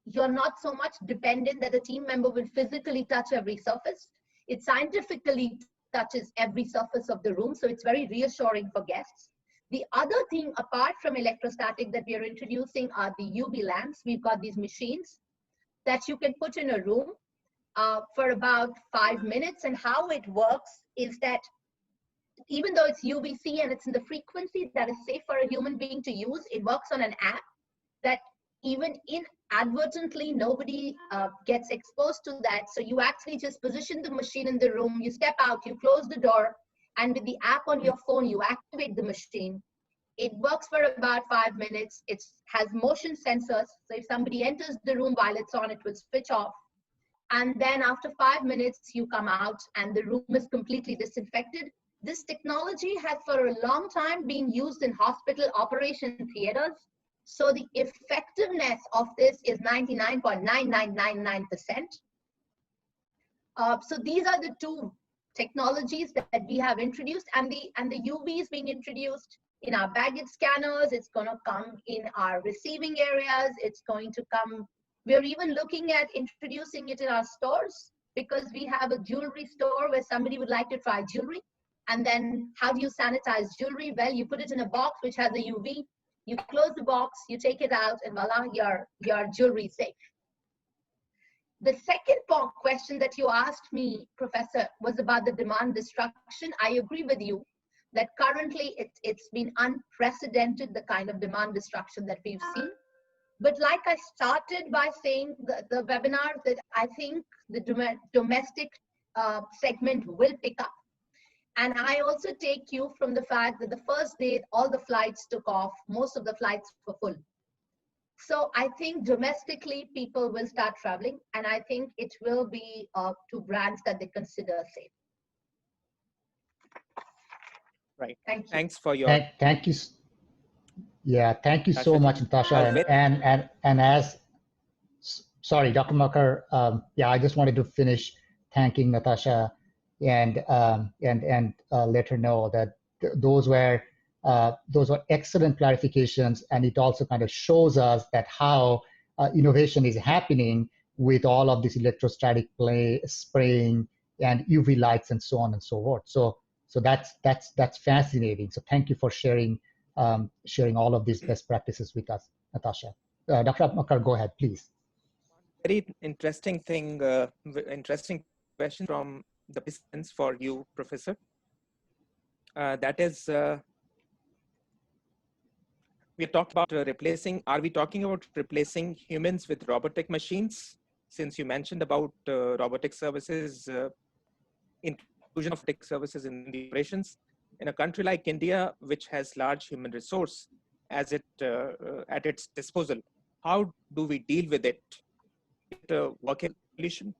you're not so much dependent that a team member will physically touch every surface. It scientifically touches every surface of the room, so it's very reassuring for guests. The other thing, apart from electrostatic, that we are introducing are the UV lamps. We've got these machines that you can put in a room for about 5 minutes. And how it works is that even though it's UVC and it's in the frequency that is safe for a human being to use, it works on an app that even inadvertently nobody gets exposed to that. So you actually just position the machine in the room, you step out, you close the door, and with the app on your phone, you activate the machine. It works for about 5 minutes. It has motion sensors. So if somebody enters the room while it's on, it will switch off. And then after 5 minutes, you come out and the room is completely disinfected. This technology has for a long time been used in hospital operation theaters. So the effectiveness of this is 99.9999%. So these are the two technologies that we have introduced, and the UV is being introduced in our baggage scanners. It's going to come in our receiving areas. It's going to come. We're even looking at introducing it in our stores, because we have a jewelry store where somebody would like to try jewelry. And then how do you sanitize jewelry? Well, you put it in a box which has a UV. You close the box, you take it out, and voila, your jewelry is safe. The second question that you asked me, Professor, was about the demand destruction. I agree with you that currently it's been unprecedented, the kind of demand destruction that we've seen. But like I started by saying the webinar, that I think the domestic segment will pick up. And I also take you from the fact that the first day all the flights took off, most of the flights were full. So I think domestically people will start traveling, and I think it will be to brands that they consider safe. Right. Thank you. Thanks for your. Thank you. Yeah, thank you so much, Natasha. And as, sorry, Dr. Makkar, yeah, I just wanted to finish thanking Natasha and let her know that those were excellent clarifications, and it also kind of shows us that how innovation is happening with all of this electrostatic spraying and UV lights and so on and so forth. So that's fascinating. So thank you for sharing all of these best practices with us, Natasha. Dr. Makkar, go ahead, please. Very interesting thing, interesting question from the participants for you, Professor. That is, we talked about are we talking about replacing humans with robotic machines? Since you mentioned about robotic services, inclusion of robotic services in the operations. In a country like India, which has large human resource at its disposal, how do we deal with it? Working solution?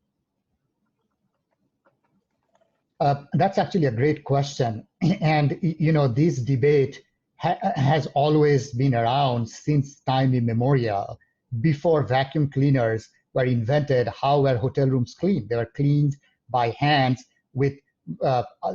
That's actually a great question. And, you know, this debate has always been around since time immemorial. Before vacuum cleaners were invented, how were hotel rooms cleaned? They were cleaned by hands with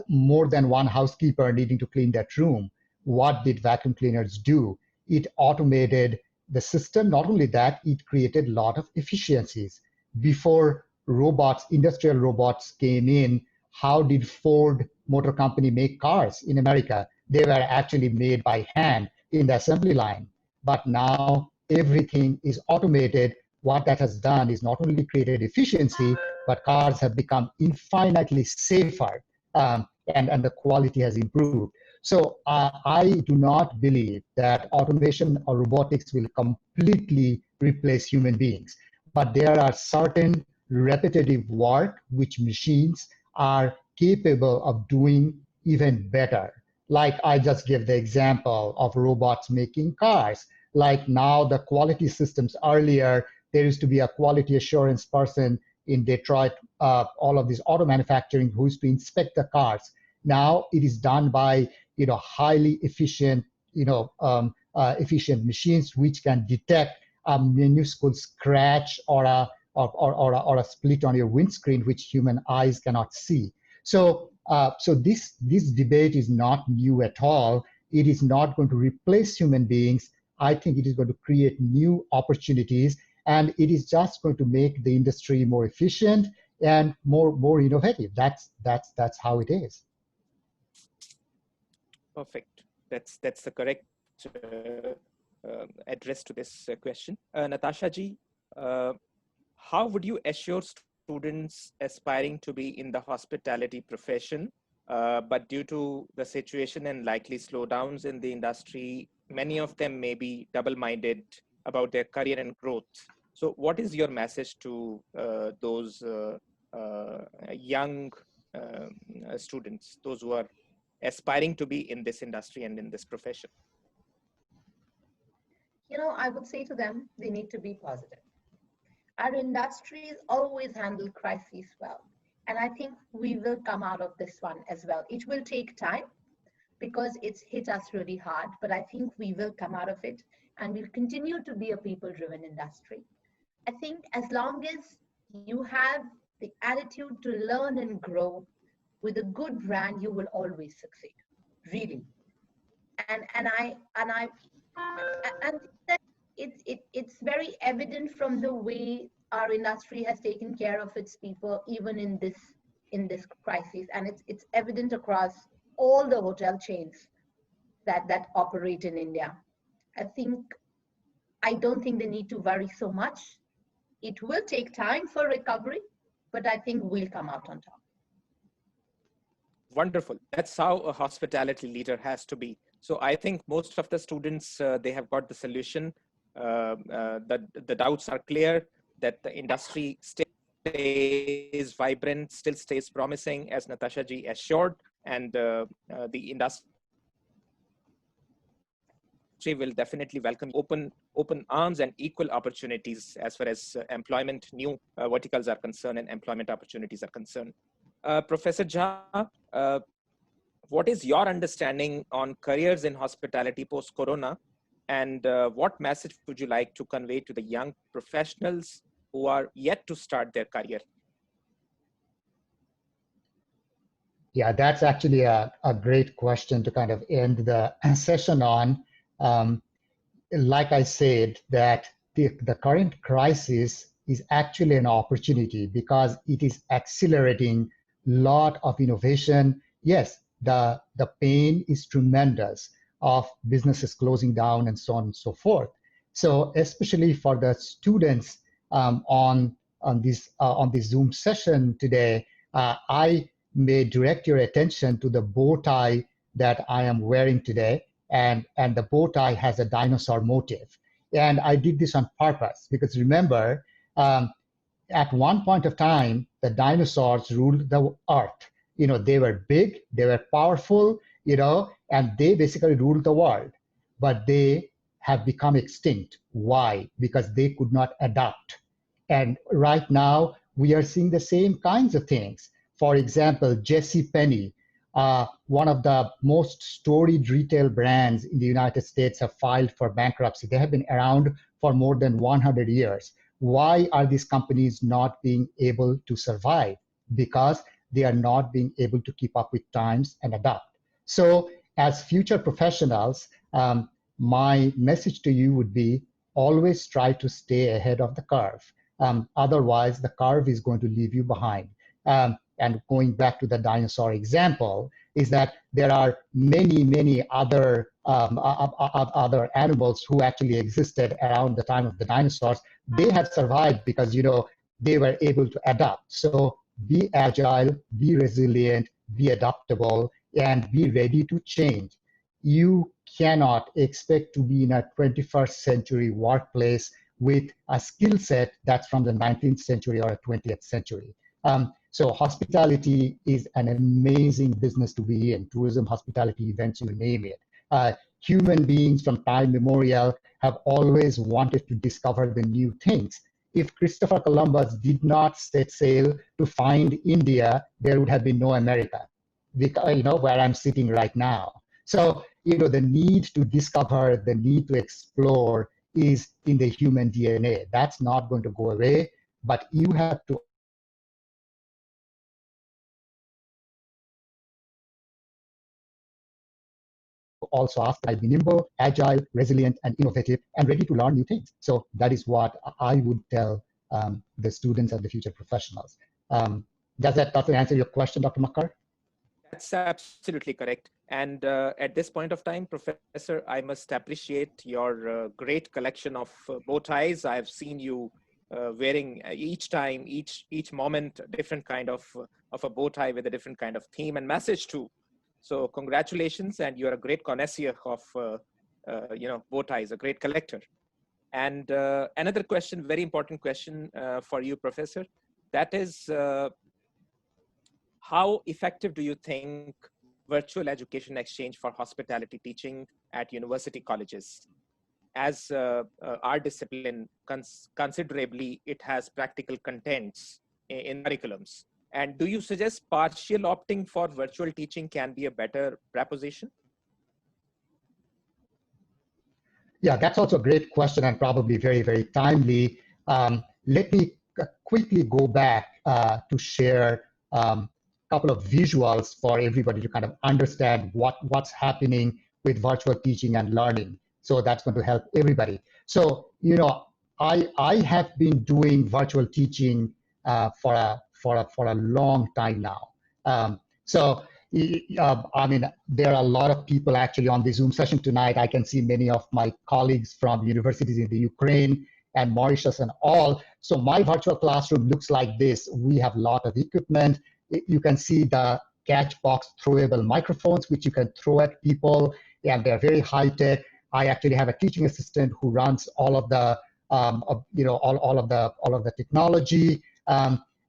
more than one housekeeper needing to clean that room. What did vacuum cleaners do? It automated the system. Not only that, it created a lot of efficiencies. Before robots, industrial robots came in, how did Ford Motor Company make cars in America? They were actually made by hand in the assembly line. But now everything is automated. What that has done is not only created efficiency, but cars have become infinitely safer, and the quality has improved. So I do not believe that automation or robotics will completely replace human beings. But there are certain repetitive work which machines are capable of doing even better. Like I just gave the example of robots making cars. Like now the quality systems, earlier there used to be a quality assurance person in Detroit, all of this auto manufacturing who used to inspect the cars. Now it is done by highly efficient efficient machines which can detect a minuscule scratch or or a split on your windscreen, which human eyes cannot see. So, so this debate is not new at all. It is not going to replace human beings. I think it is going to create new opportunities, and it is just going to make the industry more efficient and more innovative. That's how it is. Perfect. That's the correct address to this question. Natasha ji, how would you assure students aspiring to be in the hospitality profession, but due to the situation and likely slowdowns in the industry, many of them may be double-minded about their career and growth. So what is your message to those young students, those who are aspiring to be in this industry and in this profession? I would say to them, they need to be positive. Our industries always handle crises well. And I think we will come out of this one as well. It will take time because it's hit us really hard, but I think we will come out of it and we'll continue to be a people-driven industry. I think as long as you have the attitude to learn and grow with a good brand, you will always succeed, really. And it's very evident from the way our industry has taken care of its people, even in this crisis, and it's evident across all the hotel chains that operate in India. I don't think they need to worry so much. It will take time for recovery, but I think we'll come out on top. Wonderful. That's how a hospitality leader has to be. So I think most of the students, they have got the solution. The doubts are clear, that the industry stays vibrant, still stays promising, as Natasha ji assured, and the industry will definitely welcome open arms and equal opportunities as far as employment, new verticals are concerned and employment opportunities are concerned. Professor Jha, what is your understanding on careers in hospitality post-corona? And what message would you like to convey to the young professionals who are yet to start their career? Yeah, that's actually a great question to kind of end the session on. Like I said, that the current crisis is actually an opportunity because it is accelerating a lot of innovation. Yes, the pain is tremendous of businesses closing down and so on and so forth. So especially for the students on this Zoom session today, I may direct your attention to the bow tie that I am wearing today, and the bow tie has a dinosaur motif. And I did this on purpose because remember, at one point of time, the dinosaurs ruled the earth. They were big, they were powerful, and they basically ruled the world. But they have become extinct. Why? Because they could not adapt. And right now, we are seeing the same kinds of things. For example, JCPenney, one of the most storied retail brands in the United States, have filed for bankruptcy. They have been around for more than 100 years. Why are these companies not being able to survive? Because they are not being able to keep up with times and adapt. So as future professionals, my message to you would be always try to stay ahead of the curve. Otherwise, the curve is going to leave you behind. And going back to the dinosaur example, is that there are many other other animals who actually existed around the time of the dinosaurs. They have survived because they were able to adapt. So be agile, be resilient, be adaptable, and be ready to change. You cannot expect to be in a 21st century workplace with a skill set that's from the 19th century or a 20th century. So hospitality is an amazing business to be in. Tourism, hospitality, events, you name it. Human beings from time immemorial have always wanted to discover the new things. If Christopher Columbus did not set sail to find India, there would have been no America, because, where I'm sitting right now. So, the need to discover, the need to explore is in the human DNA. That's not going to go away. but you have to also ask, I'll be nimble, agile, resilient, and innovative, and ready to learn new things. So that is what I would tell the students and the future professionals. Does that answer your question, Dr. Makkar? That's absolutely correct. And at this point of time, Professor, I must appreciate your great collection of bow ties. I've seen you wearing each time, each moment, a different kind of a bow tie with a different kind of theme and message too. So congratulations, and you're a great connoisseur of bow ties, a great collector. And another question, very important question for you, Professor, that is, how effective do you think virtual education exchange for hospitality teaching at university colleges? As our discipline, considerably, it has practical contents in curriculums. And do you suggest partial opting for virtual teaching can be a better proposition? Yeah, that's also a great question and probably very, very timely. Let me quickly go back to share a couple of visuals for everybody to kind of understand what's happening with virtual teaching and learning. So that's going to help everybody. So, I have been doing virtual teaching for a long time now. So I mean, there are a lot of people actually on the Zoom session tonight. I can see many of my colleagues from universities in the Ukraine and Mauritius and all. So my virtual classroom looks like this. We have a lot of equipment. You can see the catchbox throwable microphones, which you can throw at people, and they're very high tech. I actually have a teaching assistant who runs all of the, all of the technology.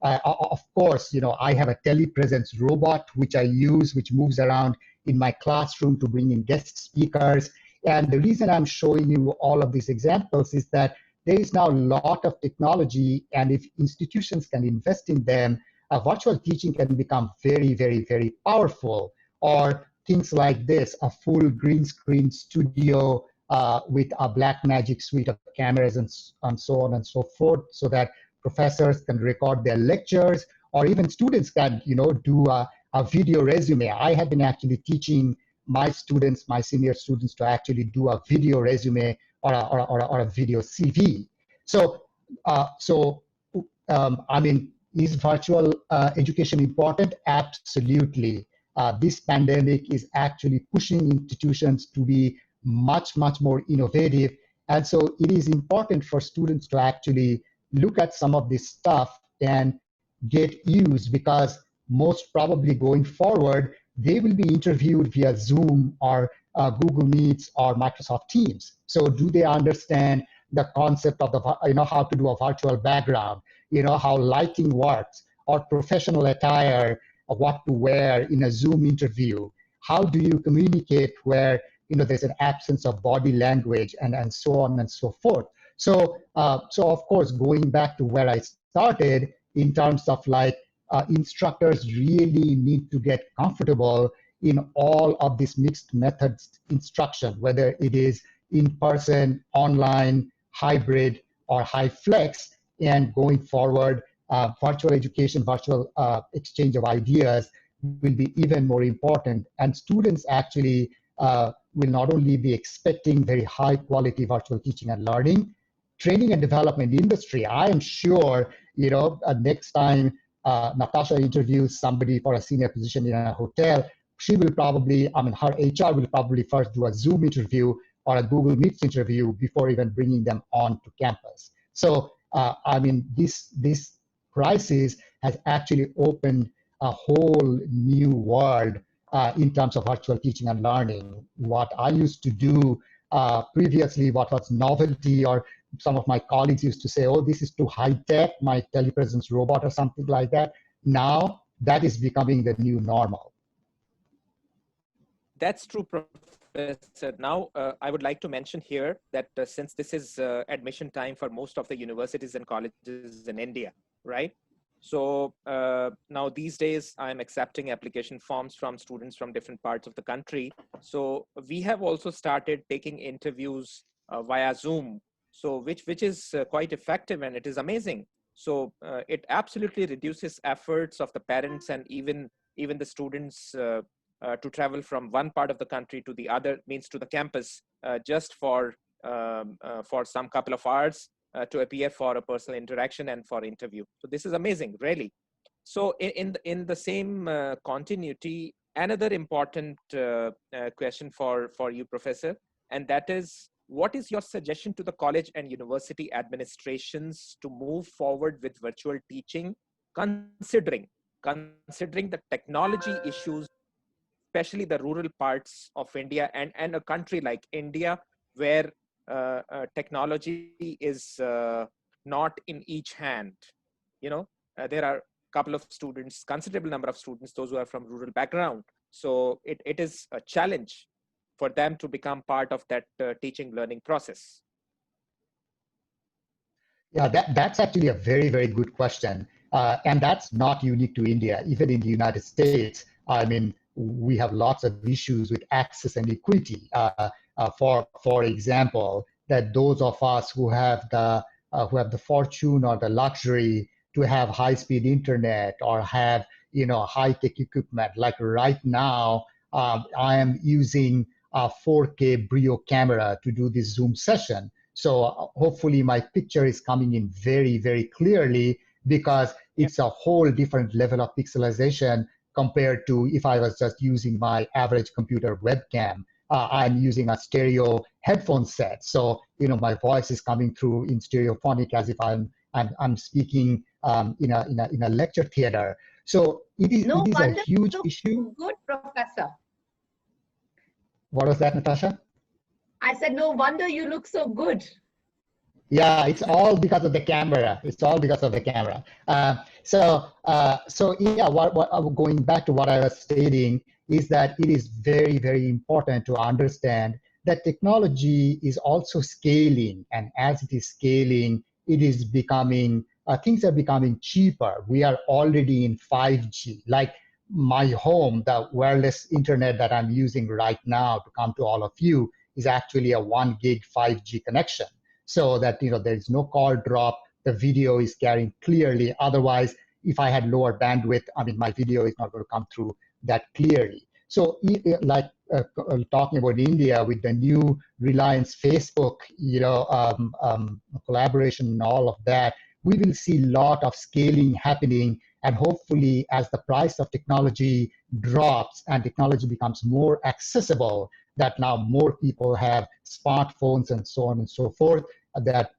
Of course, I have a telepresence robot which I use, which moves around in my classroom to bring in guest speakers. And the reason I'm showing you all of these examples is that there is now a lot of technology, and if institutions can invest in them, virtual teaching can become very, very, very powerful. Or things like this, a full green screen studio with a Blackmagic suite of cameras and so on and so forth, so that professors can record their lectures, or even students can, do a video resume. I have been actually teaching my students, my senior students, to actually do a video resume or a video CV. So, I mean, is virtual education important? Absolutely. This pandemic is actually pushing institutions to be much, much more innovative. And so it is important for students to actually look at some of this stuff and get used, because most probably going forward, they will be interviewed via Zoom or Google Meets or Microsoft Teams. So do they understand the concept of how to do a virtual background, how lighting works, or professional attire, what to wear in a Zoom interview? How do you communicate where there's an absence of body language, and so on and so forth? So, so of course, going back to where I started in terms of instructors really need to get comfortable in all of this mixed methods instruction, whether it is in person, online, hybrid, or high flex. And going forward, virtual education, virtual exchange of ideas will be even more important. And students actually will not only be expecting very high quality virtual teaching and learning, training and development industry. I am sure, next time Natasha interviews somebody for a senior position in a hotel, she will probably, her HR will probably first do a Zoom interview or a Google Meets interview before even bringing them onto campus. So, this crisis has actually opened a whole new world in terms of virtual teaching and learning. What I used to do previously, what was novelty, or some of my colleagues used to say, oh, this is too high tech, my telepresence robot or something like that. Now that is becoming the new normal. That's true, Professor. Now, I would like to mention here that since this is admission time for most of the universities and colleges in India, right? So now these days, I'm accepting application forms from students from different parts of the country. So we have also started taking interviews via Zoom, so which is quite effective, and it is amazing. So it absolutely reduces efforts of the parents and even the students to travel from one part of the country to the other, means to the campus, just for some couple of hours to appear for a personal interaction and for interview. So this is amazing, really. So in the same continuity, another important question for you, Professor, and that is, what is your suggestion to the college and university administrations to move forward with virtual teaching, considering the technology issues, especially the rural parts of India, and a country like India, where technology is not in each hand. There are a couple of students, considerable number of students, those who are from rural background. So it is a challenge for them to become part of that teaching learning process. Yeah, that's actually a very, very good question. And that's not unique to India. Even in the United States, I mean, we have lots of issues with access and equity. For example, that those of us who have the fortune or the luxury to have high-speed internet or have high-tech equipment, like right now, I am using a 4K Brio camera to do this Zoom session. So hopefully my picture is coming in very, very clearly, because it's a whole different level of pixelization compared to if I was just using my average computer webcam. I'm using a stereo headphone set. So, my voice is coming through in stereophonic as if I'm speaking in a lecture theater. So it is a huge issue. Good, Professor. What was that, Natasha? I said, no wonder you look so good. Yeah, it's all because of the camera. It's all because of the camera. So yeah, going back to what I was stating is that it is very, very important to understand that technology is also scaling, and as it is scaling, it is becoming things are becoming cheaper. We are already in 5G. Like my home, the wireless internet that I'm using right now to come to all of you is actually a 1 gig 5G connection, so that there is no call drop, the video is carrying clearly. Otherwise, if I had lower bandwidth, I mean, my video is not going to come through that clearly. So like talking about India with the new Reliance Facebook, collaboration and all of that, we will see a lot of scaling happening. And hopefully, as the price of technology drops and technology becomes more accessible, that now more people have smartphones and so on and so forth, that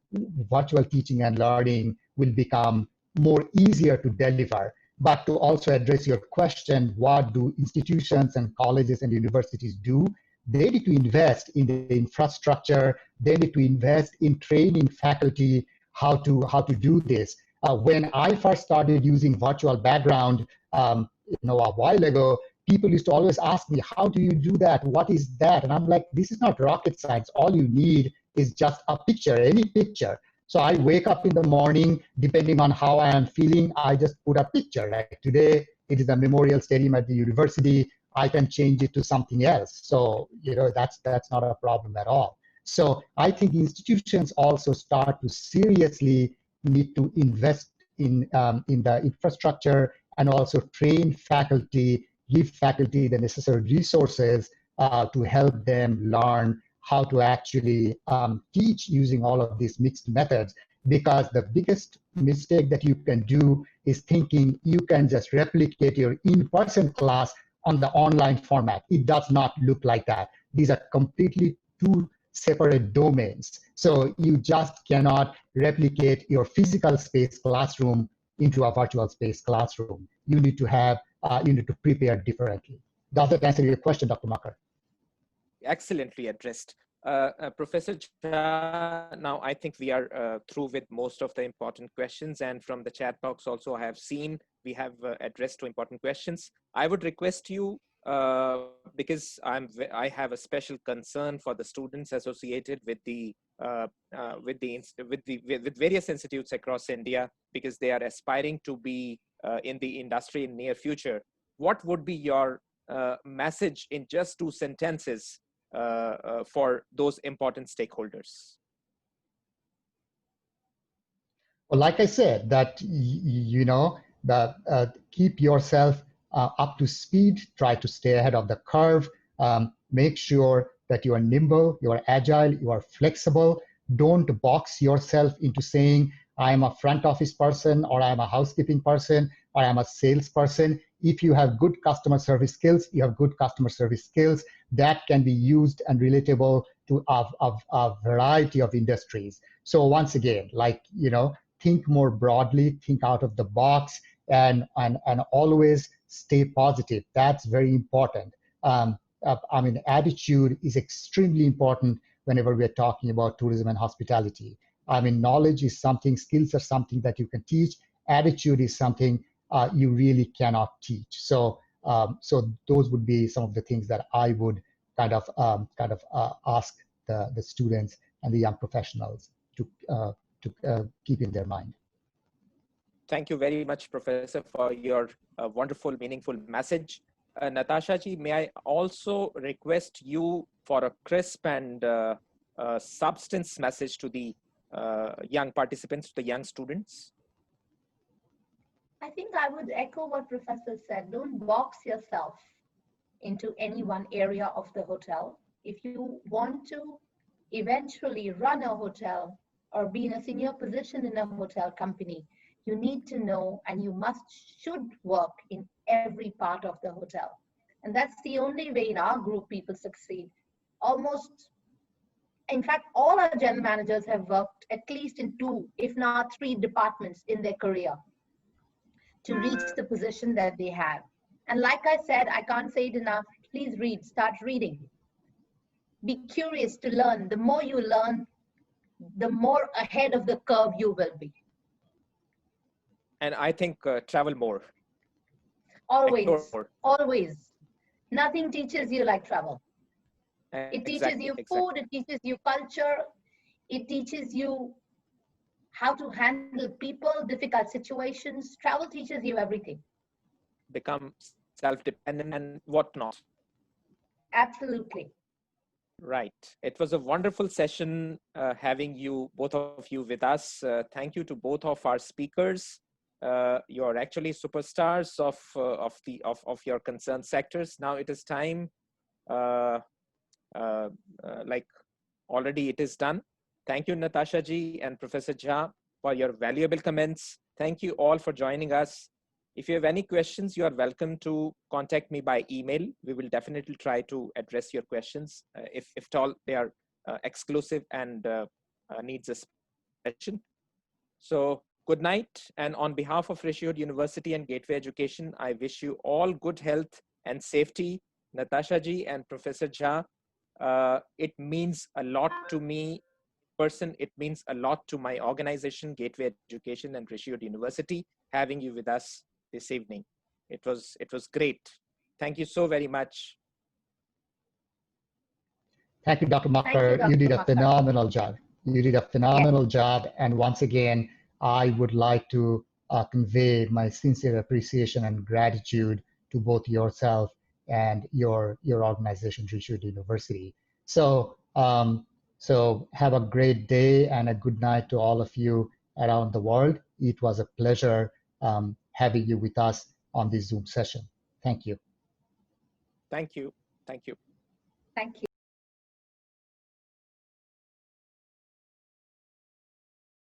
virtual teaching and learning will become more easier to deliver. But to also address your question, what do institutions and colleges and universities do? They need to invest in the infrastructure. They need to invest in training faculty how to do this. When I first started using virtual background, a while ago, people used to always ask me, how do you do that? What is that? And I'm like, this is not rocket science. All you need is just a picture, any picture. So I wake up in the morning, depending on how I am feeling, I just put a picture. Like today, it is a memorial stadium at the university. I can change it to something else. So, that's not a problem at all. So I think institutions also start to seriously need to invest in the infrastructure and also train faculty, give faculty the necessary resources to help them learn how to actually teach using all of these mixed methods. Because the biggest mistake that you can do is thinking you can just replicate your in-person class on the online format. It does not look like that. These are completely two separate domains. So you just cannot replicate your physical space classroom into a virtual space classroom. You need to prepare differently. Does that answer your question, Dr. Makkar? Excellently addressed. Professor Jha, now I think we are through with most of the important questions, and from the chat box also I have seen we have addressed two important questions. I would request you, because I have a special concern for the students associated with various institutes across India, because they are aspiring to be in the industry in near future. What would be your message in just 2 sentences for those important stakeholders? Well, like I said, that keep yourself up to speed. Try to stay ahead of the curve. Make sure that you are nimble, you are agile, you are flexible. Don't box yourself into saying, I am a front office person, or I am a housekeeping person, or I am a salesperson. If you have good customer service skills, you have good customer service skills that can be used and relatable to a variety of industries. So once again, think more broadly, think out of the box, and always stay positive. That's very important. Attitude is extremely important whenever we're talking about tourism and hospitality. Knowledge is something, skills are something that you can teach. Attitude is something you really cannot teach. So those would be some of the things that I would ask the students and the young professionals to keep in their mind. Thank you very much, Professor, for your wonderful, meaningful message. Natasha ji, may I also request you for a crisp and substance message to the young participants, to the young students? I think I would echo what Professor said. Don't box yourself into any one area of the hotel. If you want to eventually run a hotel or be in a senior position in a hotel company, you need to know, and you should work in every part of the hotel. And that's the only way in our group people succeed. In fact, all our general managers have worked at least in 2, if not 3 departments in their career to reach the position that they have. And like I said, I can't say it enough, please read, start reading. Be curious to learn. The more you learn, the more ahead of the curve you will be. And I think travel more. Always, always. Nothing teaches you like travel. It teaches you food, it teaches you culture, it teaches you how to handle people, difficult situations. Travel teaches you everything. Become self-dependent and whatnot. Absolutely. Right. It was a wonderful session having both of you with us. Thank you to both of our speakers. You're actually superstars of your concerned sectors. Now it is time, already it is done. Thank you, Natasha ji and Professor Jha, for your valuable comments. Thank you all for joining us. If you have any questions, you are welcome to contact me by email. We will definitely try to address your questions if at all they are exclusive and needs a session. So good night. And on behalf of Rishihood University and Gateway Education, I wish you all good health and safety. Natasha ji and Professor Jha, it means a lot to me. It means a lot to my organization, Gateway Education and Rishihood University, having you with us this evening. It was great. Thank you so very much. Thank you, Dr. Makkar. You did a phenomenal job. You did a phenomenal job. And once again, I would like to convey my sincere appreciation and gratitude to both yourself and your organization, Rishihood University. So have a great day and a good night to all of you around the world. It was a pleasure having you with us on this Zoom session. Thank you. Thank you. Thank you. Thank you.